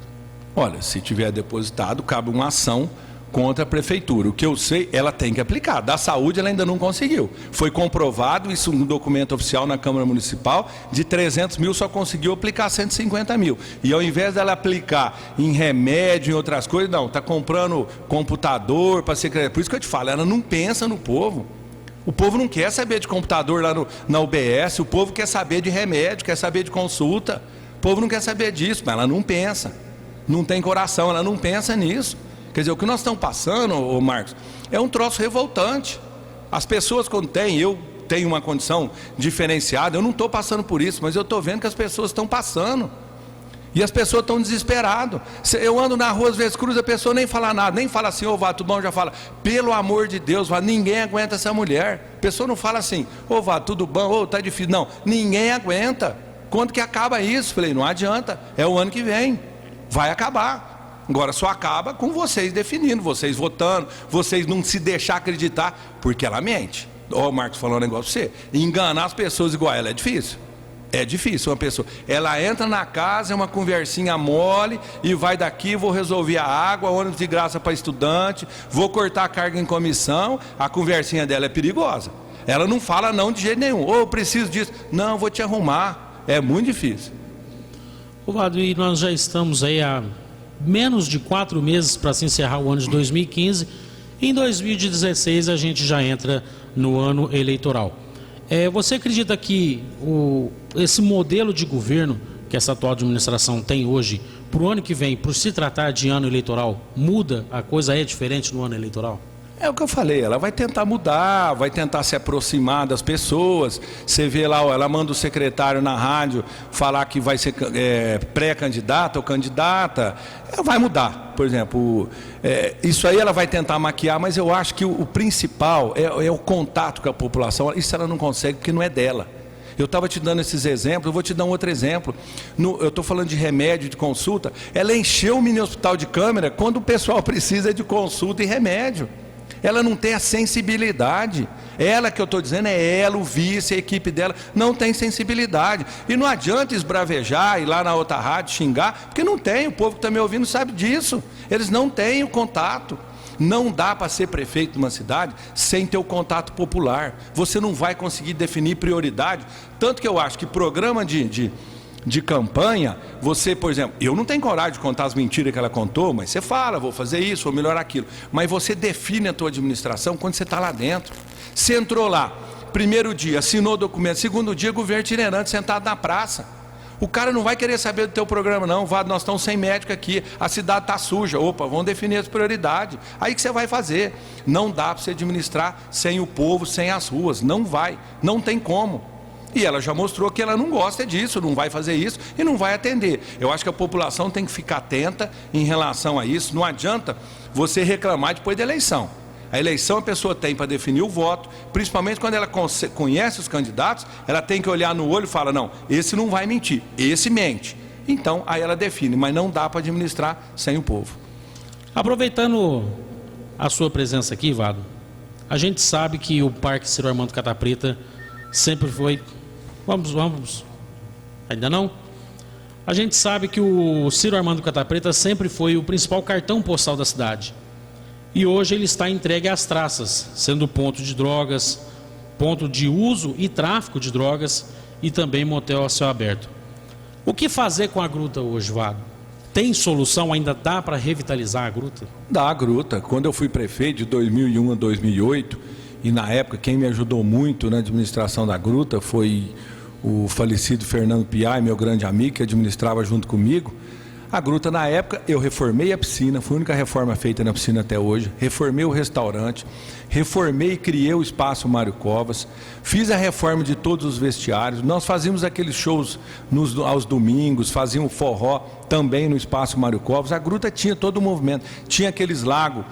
Olha, se tiver depositado, cabe uma ação contra a prefeitura. O que eu sei, ela tem que aplicar. Da saúde ela ainda não conseguiu. Foi comprovado, isso no documento oficial na Câmara Municipal, de 300 mil só conseguiu aplicar 150 mil. E ao invés dela aplicar em remédio, em outras coisas, não, está comprando computador para secretária. Por isso que eu te falo, ela não pensa no povo. O povo não quer saber de computador lá na UBS, o povo quer saber de remédio, quer saber de consulta. O povo não quer saber disso, mas ela não pensa. Não tem coração, ela não pensa nisso. Quer dizer, o que nós estamos passando, ô Marcos, é um troço revoltante. As pessoas quando têm, eu tenho uma condição diferenciada, eu não estou passando por isso, mas eu estou vendo que as pessoas estão passando. E as pessoas estão desesperadas. Eu ando na rua, às vezes cruza, a pessoa nem fala nada, nem fala assim, ô Vado, tudo bom? Já fala, pelo amor de Deus, Vado, ninguém aguenta essa mulher. A pessoa não fala assim, ô Vado, tudo bom? Ô, tá difícil. Não, ninguém aguenta. Quando que acaba isso? Falei, não adianta, é o ano que vem, vai acabar. Agora só acaba com vocês definindo, vocês votando, vocês não se deixar acreditar, porque ela mente. Ó, o Marcos falou um negócio pra você, enganar as pessoas igual ela é difícil. É difícil uma pessoa, ela entra na casa, é uma conversinha mole e vai daqui, vou resolver a água, ônibus de graça para estudante, vou cortar a carga em comissão, a conversinha dela é perigosa. Ela não fala não de jeito nenhum, ou preciso disso, não, vou te arrumar, é muito difícil. Vado, e nós já estamos aí há menos de 4 meses para se encerrar o ano de 2015, em 2016 a gente já entra no ano eleitoral. Você acredita que esse modelo de governo que essa atual administração tem hoje, para o ano que vem, por se tratar de ano eleitoral, muda? A coisa é diferente no ano eleitoral? É o que eu falei, ela vai tentar mudar, vai tentar se aproximar das pessoas. Você vê lá, ela manda o secretário na rádio falar que vai ser pré-candidata ou candidata, vai mudar. Por exemplo, isso aí ela vai tentar maquiar, mas eu acho que o principal é o contato com a população. Isso ela não consegue porque não é dela. Eu estava te dando esses exemplos, eu vou te dar um outro exemplo. Eu estou falando de remédio, de consulta. Ela encheu o mini hospital de câmera quando o pessoal precisa de consulta e remédio. Ela não tem a sensibilidade. Ela que eu estou dizendo é ela, o vice, a equipe dela, não tem sensibilidade. E não adianta esbravejar, ir lá na outra rádio, xingar, porque não tem, o povo que está me ouvindo sabe disso. Eles não têm o contato. Não dá para ser prefeito de uma cidade sem ter o contato popular. Você não vai conseguir definir prioridade. Tanto que eu acho que programa de campanha, você, por exemplo, eu não tenho coragem de contar as mentiras que ela contou, mas você fala, vou fazer isso, vou melhorar aquilo. Mas você define a tua administração quando você está lá dentro. Você entrou lá, primeiro dia, assinou o documento, segundo dia, governo itinerante, sentado na praça. O cara não vai querer saber do teu programa, não. Nós estamos sem médico aqui, a cidade está suja. Opa, vamos definir as prioridades. Aí que você vai fazer. Não dá para você administrar sem o povo, sem as ruas. Não vai, não tem como. E ela já mostrou que ela não gosta disso, não vai fazer isso e não vai atender. Eu acho que a população tem que ficar atenta em relação a isso. Não adianta você reclamar depois da eleição. A eleição a pessoa tem para definir o voto, principalmente quando ela conhece os candidatos, ela tem que olhar no olho e falar, não, esse não vai mentir, esse mente. Então, aí ela define, mas não dá para administrar sem o povo. Aproveitando a sua presença aqui, Vado, a gente sabe que o Parque Ciro Armando Catapreta sempre foi... Vamos. Ainda não? A gente sabe que o Ciro Armando Catapreta sempre foi o principal cartão postal da cidade. E hoje ele está entregue às traças, sendo ponto de drogas, ponto de uso e tráfico de drogas e também motel a céu aberto. O que fazer com a gruta hoje, Vado? Tem solução? Ainda dá para revitalizar a gruta? Dá a gruta. Quando eu fui prefeito de 2001 a 2008, e na época quem me ajudou muito na administração da gruta foi o falecido Fernando Piai, meu grande amigo, que administrava junto comigo. A gruta, na época, eu reformei a piscina, foi a única reforma feita na piscina até hoje, reformei o restaurante, reformei e criei o espaço Mário Covas, fiz a reforma de todos os vestiários, nós fazíamos aqueles shows aos domingos, fazíamos forró também no espaço Mário Covas. A gruta tinha todo o movimento, tinha aqueles lagos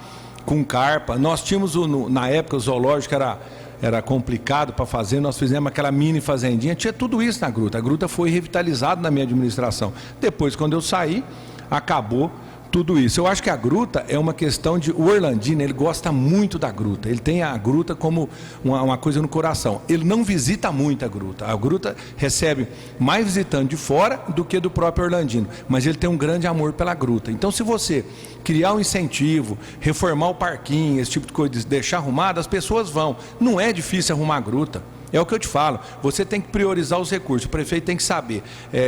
com carpa, nós tínhamos, na época, o zoológico era complicado para fazer, nós fizemos aquela mini fazendinha, tinha tudo isso na gruta. A gruta foi revitalizada na minha administração. Depois, quando eu saí, acabou tudo isso. Eu acho que a gruta é uma questão de... O Orlandino, ele gosta muito da gruta, ele tem a gruta como uma coisa no coração. Ele não visita muito a gruta recebe mais visitante de fora do que do próprio Orlandino, mas ele tem um grande amor pela gruta. Então, se você criar um incentivo, reformar o parquinho, esse tipo de coisa, deixar arrumado, as pessoas vão. Não é difícil arrumar a gruta. É o que eu te falo, você tem que priorizar os recursos, o prefeito tem que saber,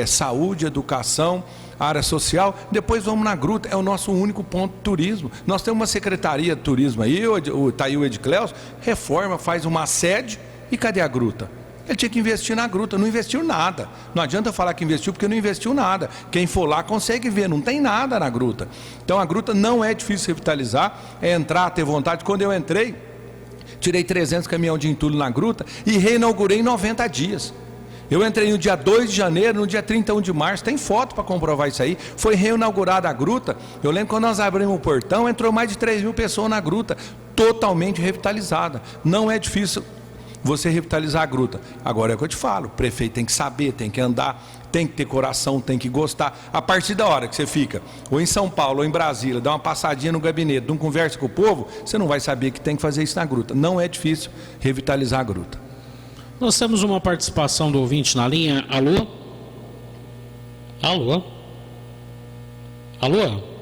saúde, educação, área social, depois vamos na gruta, é o nosso único ponto de turismo. Nós temos uma secretaria de turismo aí, tá aí o Edcleus, reforma, faz uma sede, e cadê a gruta? Ele tinha que investir na gruta, não investiu nada. Não adianta falar que investiu porque não investiu nada. Quem for lá consegue ver, não tem nada na gruta. Então a gruta não é difícil revitalizar, é entrar, ter vontade. Quando eu entrei, tirei 300 caminhões de entulho na gruta e reinaugurei em 90 dias. Eu entrei no dia 2 de janeiro, no dia 31 de março, tem foto para comprovar isso aí. Foi reinaugurada a gruta. Eu lembro quando nós abrimos o portão, entrou mais de 3 mil pessoas na gruta, totalmente revitalizada. Não é difícil você revitalizar a gruta. Agora é o que eu te falo, o prefeito tem que saber, tem que andar, tem que ter coração, tem que gostar. A partir da hora que você fica, ou em São Paulo, ou em Brasília, dá uma passadinha no gabinete, não conversa com o povo, você não vai saber que tem que fazer isso na gruta. Não é difícil revitalizar a gruta. Nós temos uma participação do ouvinte na linha. Alô? Alô? Alô?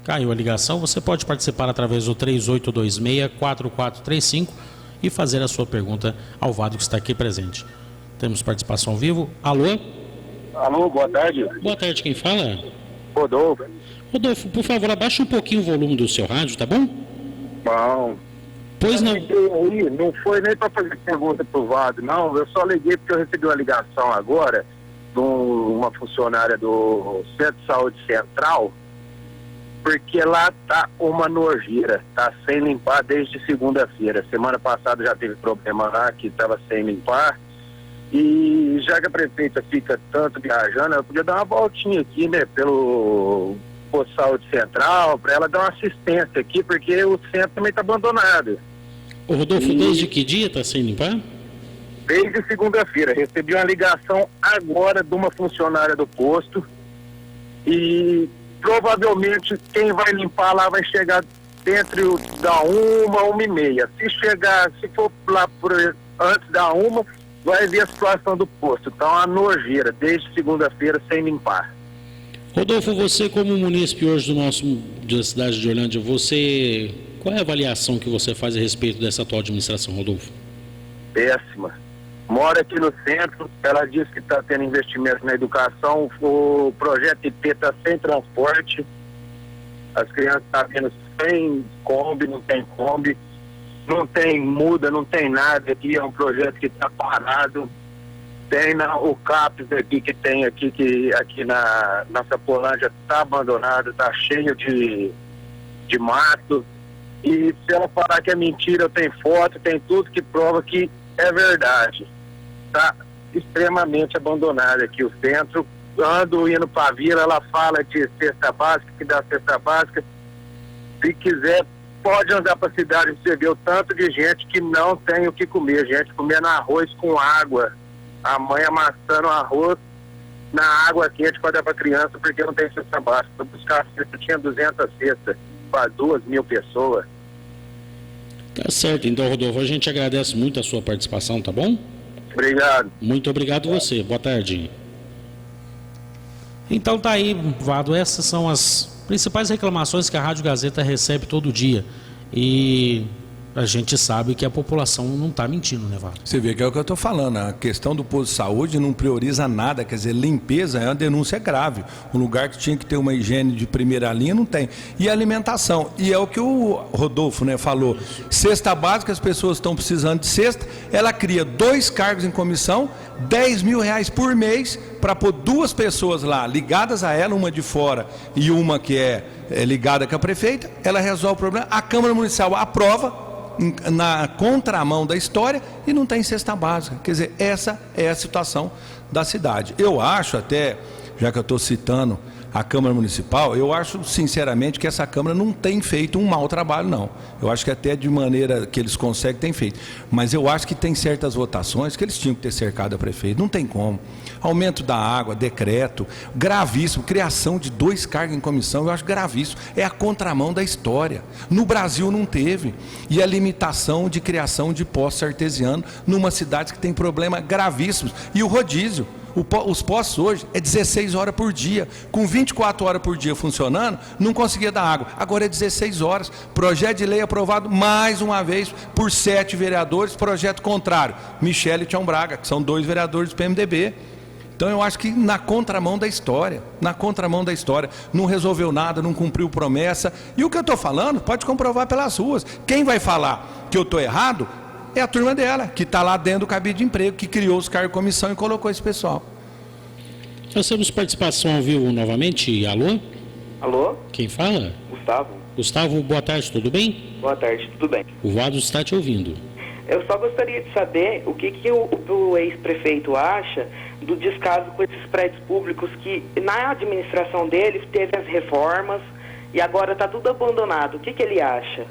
Caiu a ligação, você pode participar através do 3826-4435 e fazer a sua pergunta ao Vado que está aqui presente. Temos participação ao vivo. Alô? Alô, boa tarde. Boa tarde, quem fala? Rodolfo. Rodolfo, por favor, abaixe um pouquinho o volume do seu rádio, tá bom? Bom. Pois não. Não foi nem para fazer pergunta pro Vado, não. Eu só liguei porque eu recebi uma ligação agora de uma funcionária do Centro de Saúde Central, porque lá tá uma nojeira, tá sem limpar desde segunda-feira. Semana passada já teve problema lá que estava sem limpar. E já que a prefeita fica tanto viajando, ela podia dar uma voltinha aqui, né, pelo posto de saúde central, para ela dar uma assistência aqui, porque o centro também está abandonado. Ô Rodolfo, desde que dia está sem limpar? Desde segunda-feira. Recebi uma ligação agora de uma funcionária do posto e provavelmente quem vai limpar lá vai chegar dentro da 1h30. Se for lá antes da 1h, vai ver a situação do posto. Então, uma nojeira, desde segunda-feira, sem limpar. Rodolfo, você como munícipe hoje da cidade de Orlândia, qual é a avaliação que você faz a respeito dessa atual administração, Rodolfo? Péssima. Mora aqui no centro, ela disse que está tendo investimento na educação, o projeto IP está sem transporte, as crianças estão vindo sem Kombi, não tem Kombi, não tem muda, não tem nada aqui, é um projeto que está parado. Tem o CAPES aqui que tem aqui, que aqui na Sapolândia está abandonado, está cheio de mato. E se ela falar que é mentira, eu tenho foto, tem tudo que prova que é verdade. Está extremamente abandonado aqui o centro. Ando indo para a vila, ela fala de cesta básica, que dá cesta básica. Se quiser, pode andar para a cidade, você vê o tanto de gente que não tem o que comer. Gente comendo arroz com água. A mãe amassando arroz na água quente para dar para criança, porque não tem cesta básica. Para buscar a cesta, tinha 200 cestas para 2.000 pessoas. Tá certo, então, Rodolfo, a gente agradece muito a sua participação, tá bom? Obrigado. Muito obrigado você, boa tarde. Então tá aí, Vado, essas são as principais reclamações que a Rádio Gazeta recebe todo dia. E a gente sabe que a população não está mentindo, né, Vado? Você vê que é o que eu estou falando, a questão do posto de saúde não prioriza nada, quer dizer, limpeza é uma denúncia grave. Um lugar que tinha que ter uma higiene de primeira linha não tem. E alimentação, e é o que o Rodolfo, né, falou, cesta básica, as pessoas estão precisando de cesta, ela cria 2 cargos em comissão, R$10.000 por mês, para pôr 2 pessoas lá, ligadas a ela, uma de fora e uma que é ligada com a prefeita, ela resolve o problema, a Câmara Municipal aprova, na contramão da história, e não tem cesta básica. Quer dizer, essa é a situação da cidade. Eu acho até, já que eu estou citando a Câmara Municipal, eu acho sinceramente que essa Câmara não tem feito um mau trabalho, não. Eu acho que até de maneira que eles conseguem tem feito. Mas eu acho que tem certas votações que eles tinham que ter cercado a prefeito. Não tem como. Aumento da água, decreto, gravíssimo, criação de 2 cargos em comissão, eu acho gravíssimo. É a contramão da história. No Brasil não teve. E a limitação de criação de postos artesianos numa cidade que tem problemas gravíssimos. E o rodízio. Os postos hoje é 16 horas por dia, com 24 horas por dia funcionando, não conseguia dar água, agora é 16 horas, projeto de lei aprovado mais uma vez por 7 vereadores, projeto contrário, Michele e Tião Braga, que são 2 vereadores do PMDB. Então eu acho que na contramão da história, não resolveu nada, não cumpriu promessa, e o que eu estou falando pode comprovar pelas ruas. Quem vai falar que eu estou errado é a turma dela, que está lá dentro do cabide de emprego, que criou os cargos de comissão e colocou esse pessoal. Nós temos participação ao vivo novamente. Alô? Alô? Quem fala? Gustavo. Gustavo, boa tarde, tudo bem? Boa tarde, tudo bem. O Vado está te ouvindo. Eu só gostaria de saber o que o ex-prefeito acha do descaso com esses prédios públicos que na administração dele teve as reformas e agora está tudo abandonado. O que ele acha?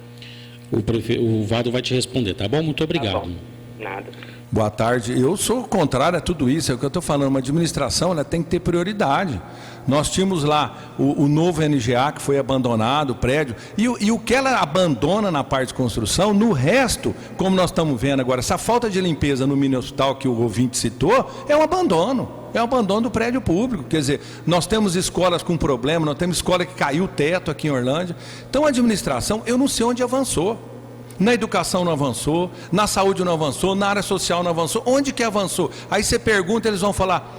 O Vado vai te responder, tá bom? Muito obrigado. Tá bom. Nada. Boa tarde. Eu sou contrário a tudo isso, é o que eu estou falando. Uma administração, ela tem que ter prioridade. Nós tínhamos lá o novo NGA que foi abandonado, o prédio, e o que ela abandona na parte de construção, no resto, como nós estamos vendo agora, essa falta de limpeza no mini hospital que o ouvinte citou, é um abandono. É um abandono do prédio público. Quer dizer, nós temos escolas com problema, nós temos escola que caiu o teto aqui em Orlândia. Então a administração, eu não sei onde avançou. Na educação não avançou, na saúde não avançou, na área social não avançou. Onde que avançou? Aí você pergunta, eles vão falar,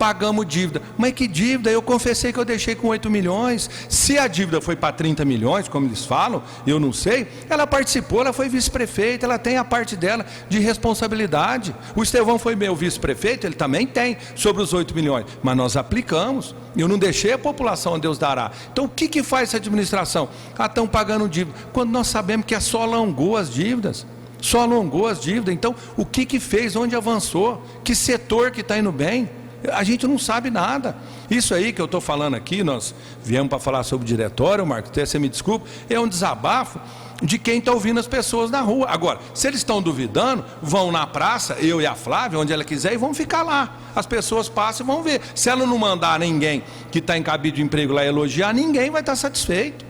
pagamos dívida. Mas que dívida? Eu confessei que eu deixei com 8 milhões. Se a dívida foi para 30 milhões, como eles falam, eu não sei, ela participou, ela foi vice-prefeita, ela tem a parte dela de responsabilidade. O Estevão foi meu vice-prefeito, ele também tem sobre os 8 milhões. Mas nós aplicamos. Eu não deixei a população a Deus dará. Então o que faz essa administração? Estão pagando dívida. Quando nós sabemos que só alongou as dívidas. Só alongou as dívidas. Então o que fez? Onde avançou? Que setor que está indo bem? A gente não sabe nada. Isso aí que eu estou falando aqui, nós viemos para falar sobre o diretório, Marcos, até você me desculpa, é um desabafo de quem está ouvindo as pessoas na rua. Agora, se eles estão duvidando, vão na praça, eu e a Flávia, onde ela quiser, e vão ficar lá. As pessoas passam e vão ver. Se ela não mandar ninguém que está em cabide de emprego lá elogiar, ninguém vai estar satisfeito.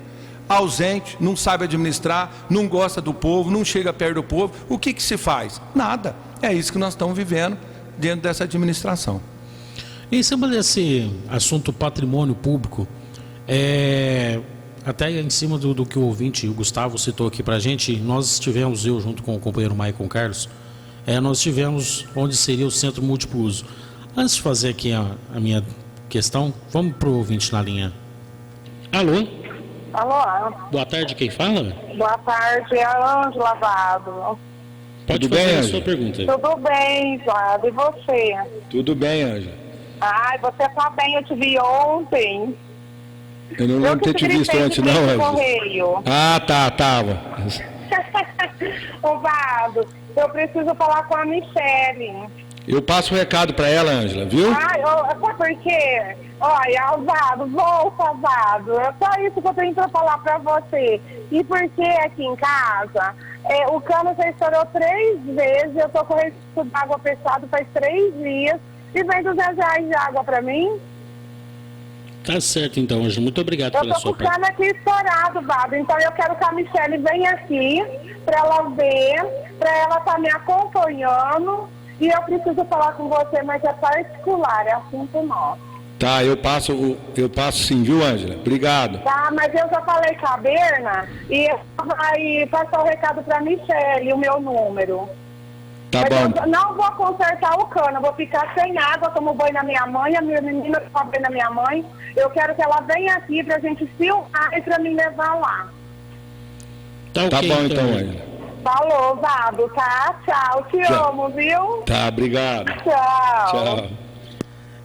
Ausente, não sabe administrar, não gosta do povo, não chega perto do povo. O que se faz? Nada. É isso que nós estamos vivendo dentro dessa administração. Em cima desse assunto patrimônio público, até em cima do que o ouvinte, o Gustavo, citou aqui para a gente, nós estivemos, eu junto com o companheiro Maicon Carlos, nós estivemos onde seria o centro múltiplo uso. Antes de fazer aqui a minha questão, vamos para o ouvinte na linha. Alô? Alô? Boa tarde, quem fala? Boa tarde, é a Ângela Vado. Pode fazer a sua pergunta. Tudo bem, Vado, e você? Tudo bem, Ângela. Ai, você tá bem, eu te vi ontem. Eu não lembro ter te visto antes, não, Ângela. Ah, tava. Ô, Vado, eu preciso falar com a Michele. Eu passo o recado para ela, Ângela, viu? Ai, sabe por quê? Olha, Vado, volta, Vado. É só isso que eu tenho para falar para você. E porque aqui em casa, o cano já estourou 3 vezes, eu tô com risco de água fechado faz 3 dias, e vem R$200 de água para mim. Tá certo então, Ângela. Muito obrigado pela sua parte. Eu tô com o cano aqui estourado, Vado. Então eu quero que a Michele venha aqui para ela ver, para ela estar me acompanhando. E eu preciso falar com você, mas é particular, é assunto nosso. Tá, eu passo sim, viu, Ângela? Obrigado. Tá, mas eu já falei com a Berna e ela vai passar o recado para a Michele, o meu número. Tá mas bom. Eu não vou consertar o cano, eu vou ficar sem água, tomo banho na minha mãe, a minha menina toma banho na minha mãe. Eu quero que ela venha aqui pra gente filmar e pra me levar lá. Tá, okay, bom então, Ângela. Falou, Vado, tá? Tchau, te amo, viu? Tá, obrigado. Tchau.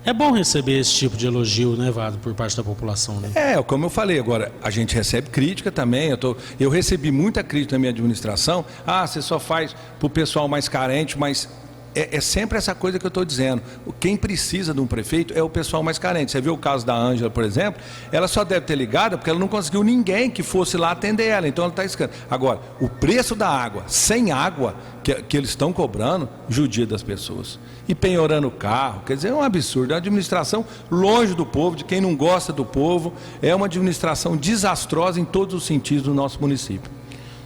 É bom receber esse tipo de elogio, né, Vado, por parte da população, né? Como eu falei agora, a gente recebe crítica também. Eu recebi muita crítica na minha administração. Você só faz para o pessoal mais carente, mas é sempre essa coisa que eu estou dizendo. Quem precisa de um prefeito é o pessoal mais carente. Você viu o caso da Ângela, por exemplo? Ela só deve ter ligado porque ela não conseguiu ninguém que fosse lá atender ela. Então ela está escando. Agora, o preço da água, sem água, que eles estão cobrando, judia das pessoas. E penhorando o carro, quer dizer, é um absurdo. É uma administração longe do povo, de quem não gosta do povo. É uma administração desastrosa em todos os sentidos do nosso município.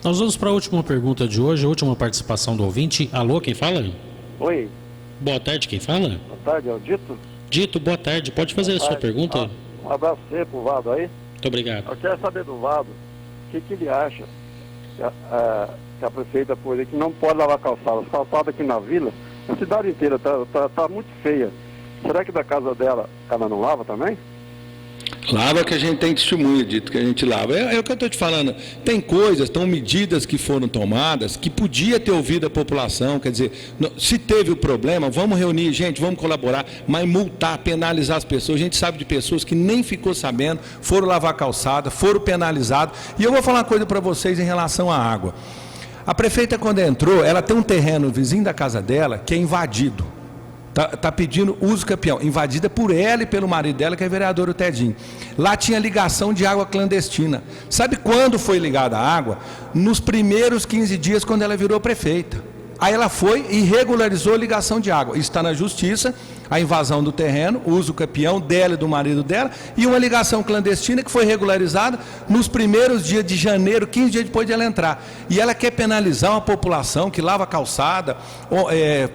Nós vamos para a última pergunta de hoje, a última participação do ouvinte. Alô, quem fala? Oi. Boa tarde, quem fala? Boa tarde, é o Dito. Dito, boa tarde. Pode fazer a sua pergunta? Um abraço pra você, pro Vado aí. Muito obrigado. Eu quero saber do Vado, o que ele acha que a prefeita pôs aí, que não pode lavar calçada. As calçadas aqui na vila, a cidade inteira tá muito feia. Será que da casa dela ela não lava também? Lava, que a gente tem testemunha dito que a gente lava. É o que eu estou te falando. Tem coisas, medidas que foram tomadas que podia ter ouvido a população. Quer dizer, se teve o problema, vamos reunir, gente, vamos colaborar, mas multar, penalizar as pessoas. A gente sabe de pessoas que nem ficou sabendo, foram lavar calçada, foram penalizados. E eu vou falar uma coisa para vocês em relação à água. A prefeita, quando entrou, ela tem um terreno vizinho da casa dela que é invadido. Tá pedindo uso campeão, invadida por ela e pelo marido dela, que é vereador, o Tedinho. Lá tinha ligação de água clandestina. Sabe quando foi ligada a água? Nos primeiros 15 dias, quando ela virou prefeita. Aí ela foi e regularizou a ligação de água. Isso está na justiça, a invasão do terreno, uso campeão dela e do marido dela, e uma ligação clandestina que foi regularizada nos primeiros dias de janeiro, 15 dias depois de ela entrar. E ela quer penalizar uma população que lava calçada,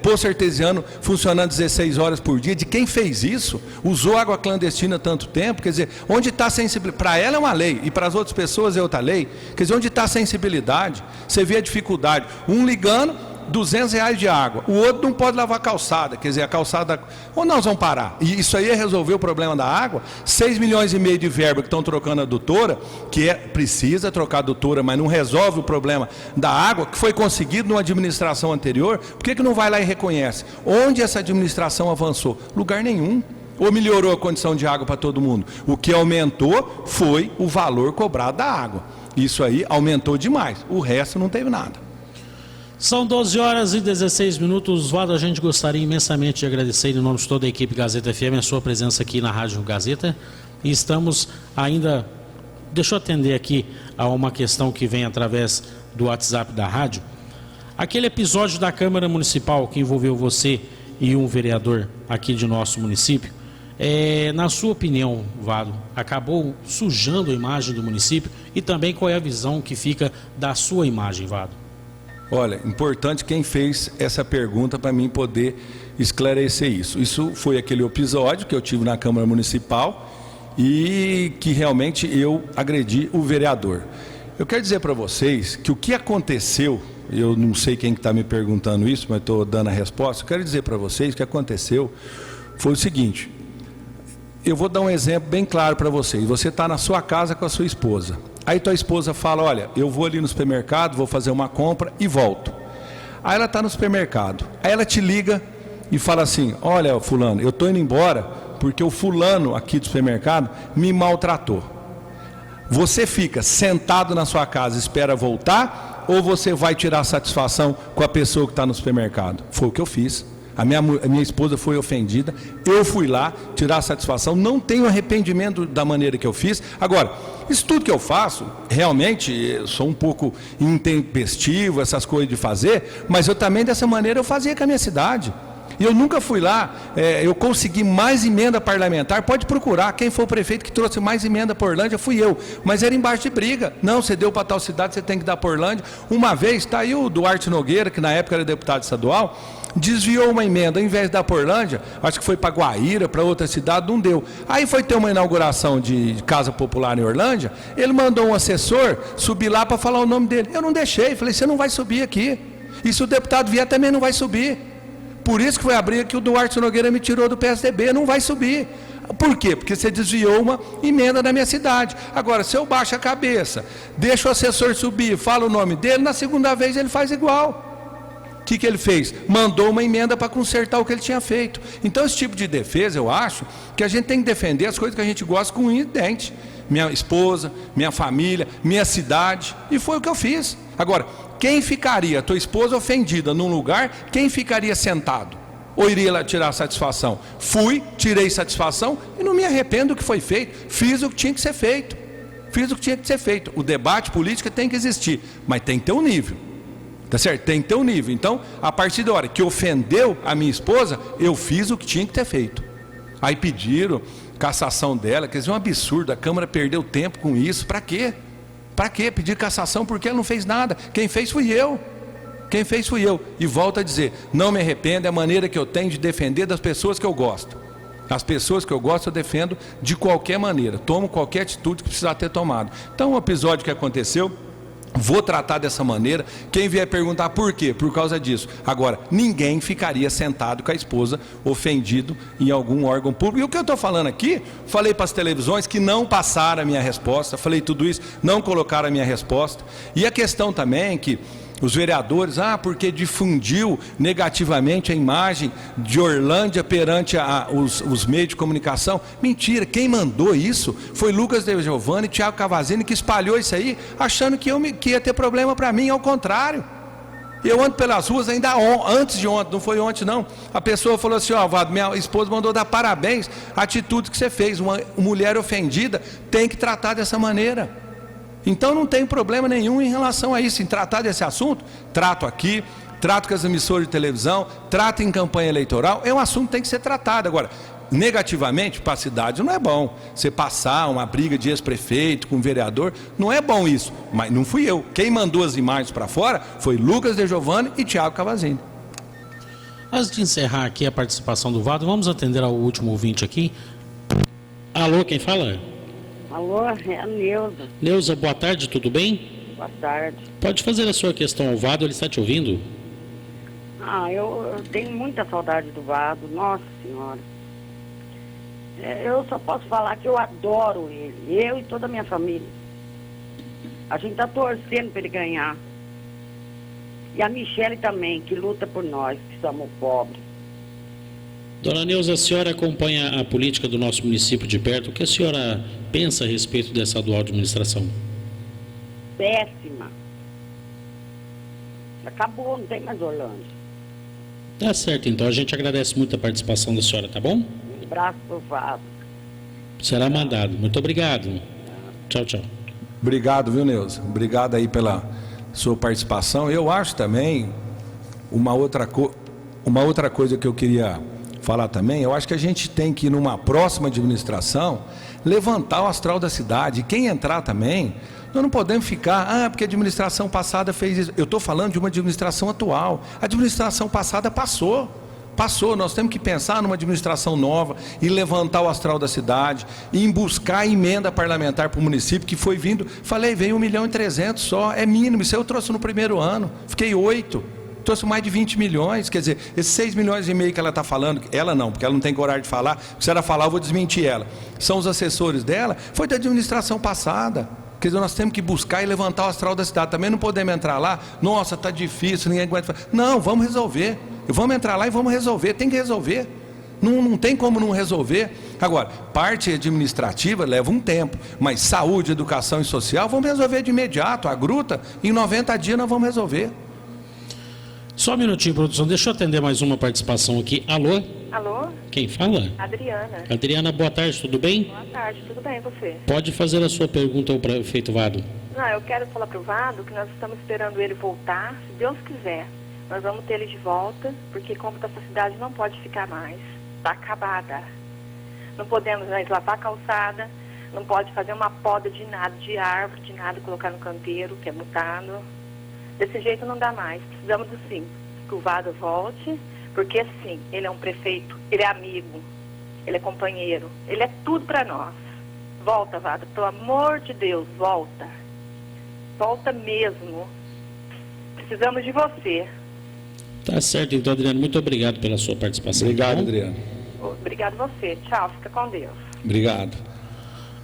poço artesiano funcionando 16 horas por dia. De quem fez isso, usou água clandestina tanto tempo, quer dizer, onde está a sensibilidade? Para ela é uma lei, e para as outras pessoas é outra lei. Quer dizer, onde está a sensibilidade? Você vê a dificuldade, um ligando R$200 de água. O outro não pode lavar a calçada, quer dizer, a calçada... Ou nós vamos parar? E isso aí é resolver o problema da água? 6,5 milhões de verba que estão trocando a adutora, precisa trocar a adutora, mas não resolve o problema da água, que foi conseguido numa administração anterior. Por que não vai lá e reconhece? Onde essa administração avançou? Lugar nenhum. Ou melhorou a condição de água para todo mundo? O que aumentou foi o valor cobrado da água. Isso aí aumentou demais. O resto não teve nada. São 12h16. Vado, a gente gostaria imensamente de agradecer em nome de toda a equipe Gazeta FM a sua presença aqui na Rádio Gazeta. E estamos ainda... Deixa eu atender aqui a uma questão que vem através do WhatsApp da rádio. Aquele episódio da Câmara Municipal que envolveu você e um vereador aqui de nosso município, na sua opinião, Vado, acabou sujando a imagem do município e também qual é a visão que fica da sua imagem, Vado? Olha, importante quem fez essa pergunta para mim poder esclarecer isso. Isso foi aquele episódio que eu tive na Câmara Municipal e que realmente eu agredi o vereador. Eu quero dizer para vocês que o que aconteceu, eu não sei quem está me perguntando isso, mas estou dando a resposta. Eu quero dizer para vocês que o que aconteceu foi o seguinte. Eu vou dar um exemplo bem claro para vocês. Você está na sua casa com a sua esposa. Aí tua esposa fala, olha, eu vou ali no supermercado, vou fazer uma compra e volto. Aí ela está no supermercado. Aí ela te liga e fala assim, olha, fulano, eu estou indo embora porque o fulano aqui do supermercado me maltratou. Você fica sentado na sua casa e espera voltar ou você vai tirar satisfação com a pessoa que está no supermercado? Foi o que eu fiz. A minha esposa foi ofendida, eu fui lá tirar satisfação, não tenho arrependimento da maneira que eu fiz. Agora, isso tudo que eu faço, realmente, sou um pouco intempestivo, essas coisas de fazer, mas eu também dessa maneira eu fazia com a minha cidade. E eu nunca fui lá, eu consegui mais emenda parlamentar, pode procurar, quem foi o prefeito que trouxe mais emenda para Orlândia, fui eu, mas era embaixo de briga, não, você deu para tal cidade, você tem que dar para Orlândia. Uma vez, está aí o Duarte Nogueira, que na época era deputado estadual, desviou uma emenda, ao invés de dar para Orlândia, acho que foi para Guaíra, para outra cidade, não deu. Aí foi ter uma inauguração de Casa Popular em Orlândia, ele mandou um assessor subir lá para falar o nome dele, eu não deixei, falei, você não vai subir aqui, e se o deputado vier também não vai subir. Por isso que foi a briga que o Duarte Nogueira me tirou do PSDB, não vai subir. Por quê? Porque você desviou uma emenda da minha cidade. Agora, se eu baixo a cabeça, deixo o assessor subir, falo o nome dele, na segunda vez ele faz igual. O que ele fez? Mandou uma emenda para consertar o que ele tinha feito. Então, esse tipo de defesa, eu acho que a gente tem que defender as coisas que a gente gosta com unha e dente. Minha esposa, minha família, minha cidade, e foi o que eu fiz. Agora, quem ficaria, tua esposa ofendida num lugar, quem ficaria sentado? Ou iria lá tirar satisfação? Fui, tirei satisfação e não me arrependo do que foi feito. Fiz o que tinha que ser feito. Fiz o que tinha que ser feito. O debate político tem que existir, mas tem que ter um nível. Tá certo? Tem que ter um nível. Então, a partir da hora que ofendeu a minha esposa, eu fiz o que tinha que ter feito. Aí pediram cassação dela, quer dizer, um absurdo. A Câmara perdeu tempo com isso. Para quê? Para quê? Pedir cassação porque ela não fez nada. Quem fez fui eu. Quem fez fui eu. E volto a dizer, não me arrependo, é a maneira que eu tenho de defender das pessoas que eu gosto. As pessoas que eu gosto eu defendo de qualquer maneira. Tomo qualquer atitude que precisar ter tomado. Então, o episódio que aconteceu, vou tratar dessa maneira. Quem vier perguntar por quê? Por causa disso. Agora, ninguém ficaria sentado com a esposa ofendido em algum órgão público. E o que eu estou falando aqui, falei para as televisões que não passaram a minha resposta, falei tudo isso, não colocaram a minha resposta. E a questão também que os vereadores, porque difundiu negativamente a imagem de Orlândia perante os meios de comunicação. Mentira, quem mandou isso foi Lucas De Giovanni e Thiago Cavazini, que espalhou isso aí, achando que ia ter problema para mim, ao contrário. Eu ando pelas ruas ainda antes de ontem, não foi ontem não. A pessoa falou assim, Vado, minha esposa mandou dar parabéns à atitude que você fez. Uma mulher ofendida tem que tratar dessa maneira. Então não tem problema nenhum em relação a isso, em tratar desse assunto. Trato aqui, trato com as emissoras de televisão, trato em campanha eleitoral, é um assunto que tem que ser tratado. Agora, negativamente para a cidade não é bom. Você passar uma briga de ex-prefeito com vereador, não é bom isso. Mas não fui eu. Quem mandou as imagens para fora foi Lucas De Giovanni e Thiago Cavazini. Antes de encerrar aqui a participação do Vado, vamos atender ao último ouvinte aqui. Alô, quem fala? Alô, é a Neuza. Neuza, boa tarde, tudo bem? Boa tarde. Pode fazer a sua questão ao Vado, ele está te ouvindo. Eu tenho muita saudade do Vado, nossa senhora. Eu só posso falar que eu adoro ele, eu e toda a minha família. A gente tá torcendo para ele ganhar. E a Michele também, que luta por nós, que somos pobres. Dona Neuza, a senhora acompanha a política do nosso município de perto. O que a senhora pensa a respeito dessa atual administração? Péssima. Acabou, não tem mais Orlândia. Tá certo, então. A gente agradece muito a participação da senhora, tá bom? Um abraço pro Vado. Será mandado. Muito obrigado. Tchau, tchau. Obrigado, viu, Neuza? Obrigado aí pela sua participação. Eu acho também uma outra coisa que eu queria falar também. Eu acho que a gente tem que, numa próxima administração, levantar o astral da cidade. E quem entrar também, nós não podemos ficar, porque a administração passada fez isso. Eu estou falando de uma administração atual. A administração passada passou, nós temos que pensar numa administração nova e levantar o astral da cidade, e em buscar a emenda parlamentar para o município, que foi vindo, falei, veio 1.300.000 só, é mínimo, isso eu trouxe no primeiro ano, fiquei 8, trouxe mais de 20 milhões, quer dizer, esses 6,5 milhões que ela está falando, ela não, porque ela não tem coragem de falar, se ela falar eu vou desmentir ela, são os assessores dela, foi da administração passada. Quer dizer, nós temos que buscar e levantar o astral da cidade. Também não podemos entrar lá, nossa, está difícil, ninguém aguenta. Não, vamos resolver. Vamos entrar lá e vamos resolver. Tem que resolver. Não tem como não resolver. Agora, parte administrativa leva um tempo, mas saúde, educação e social, vamos resolver de imediato. A gruta, em 90 dias nós vamos resolver. Só um minutinho, produção. Deixa eu atender mais uma participação aqui. Alô? Alô? Quem fala? Adriana. Adriana, boa tarde, tudo bem? Boa tarde, tudo bem, você? Pode fazer a sua pergunta ao prefeito Vado. Não, eu quero falar pro Vado que nós estamos esperando ele voltar, se Deus quiser. Nós vamos ter ele de volta, porque como essa cidade não pode ficar mais. Está acabada. Não podemos mais lavar a calçada, não pode fazer uma poda de nada, de árvore, de nada, colocar no canteiro, que é multado. Desse jeito não dá mais. Precisamos sim que o Vado volte, porque assim, ele é um prefeito, ele é amigo, ele é companheiro, ele é tudo para nós. Volta, Vado, pelo amor de Deus, volta. Volta mesmo. Precisamos de você. Tá certo, então, Adriano, muito obrigado pela sua participação. Obrigado, tá, Adriano. Obrigado você. Tchau, fica com Deus. Obrigado.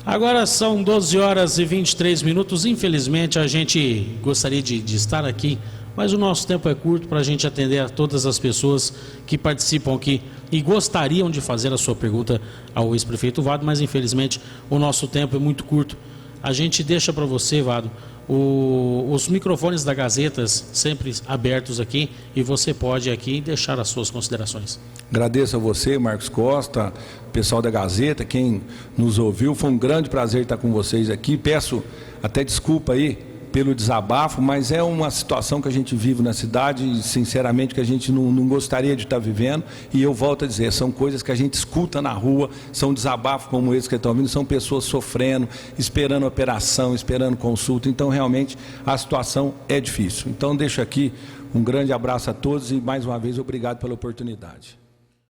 Agora são 12 horas e 23 minutos. Infelizmente, a gente gostaria de estar aqui, mas o nosso tempo é curto para a gente atender a todas as pessoas que participam aqui e gostariam de fazer a sua pergunta ao ex-prefeito Vado, mas infelizmente o nosso tempo é muito curto. A gente deixa para você, Vado, os microfones da Gazetas sempre abertos aqui, e você pode aqui deixar as suas considerações. Agradeço a você, Marcos Costa, pessoal da Gazeta, quem nos ouviu. Foi um grande prazer estar com vocês aqui. Peço até desculpa aí pelo desabafo, mas é uma situação que a gente vive na cidade e, sinceramente, que a gente não gostaria de estar vivendo. E eu volto a dizer, são coisas que a gente escuta na rua, são desabafos como esse que estão vindo, são pessoas sofrendo, esperando operação, esperando consulta. Então, realmente, a situação é difícil. Então, deixo aqui um grande abraço a todos e, mais uma vez, obrigado pela oportunidade.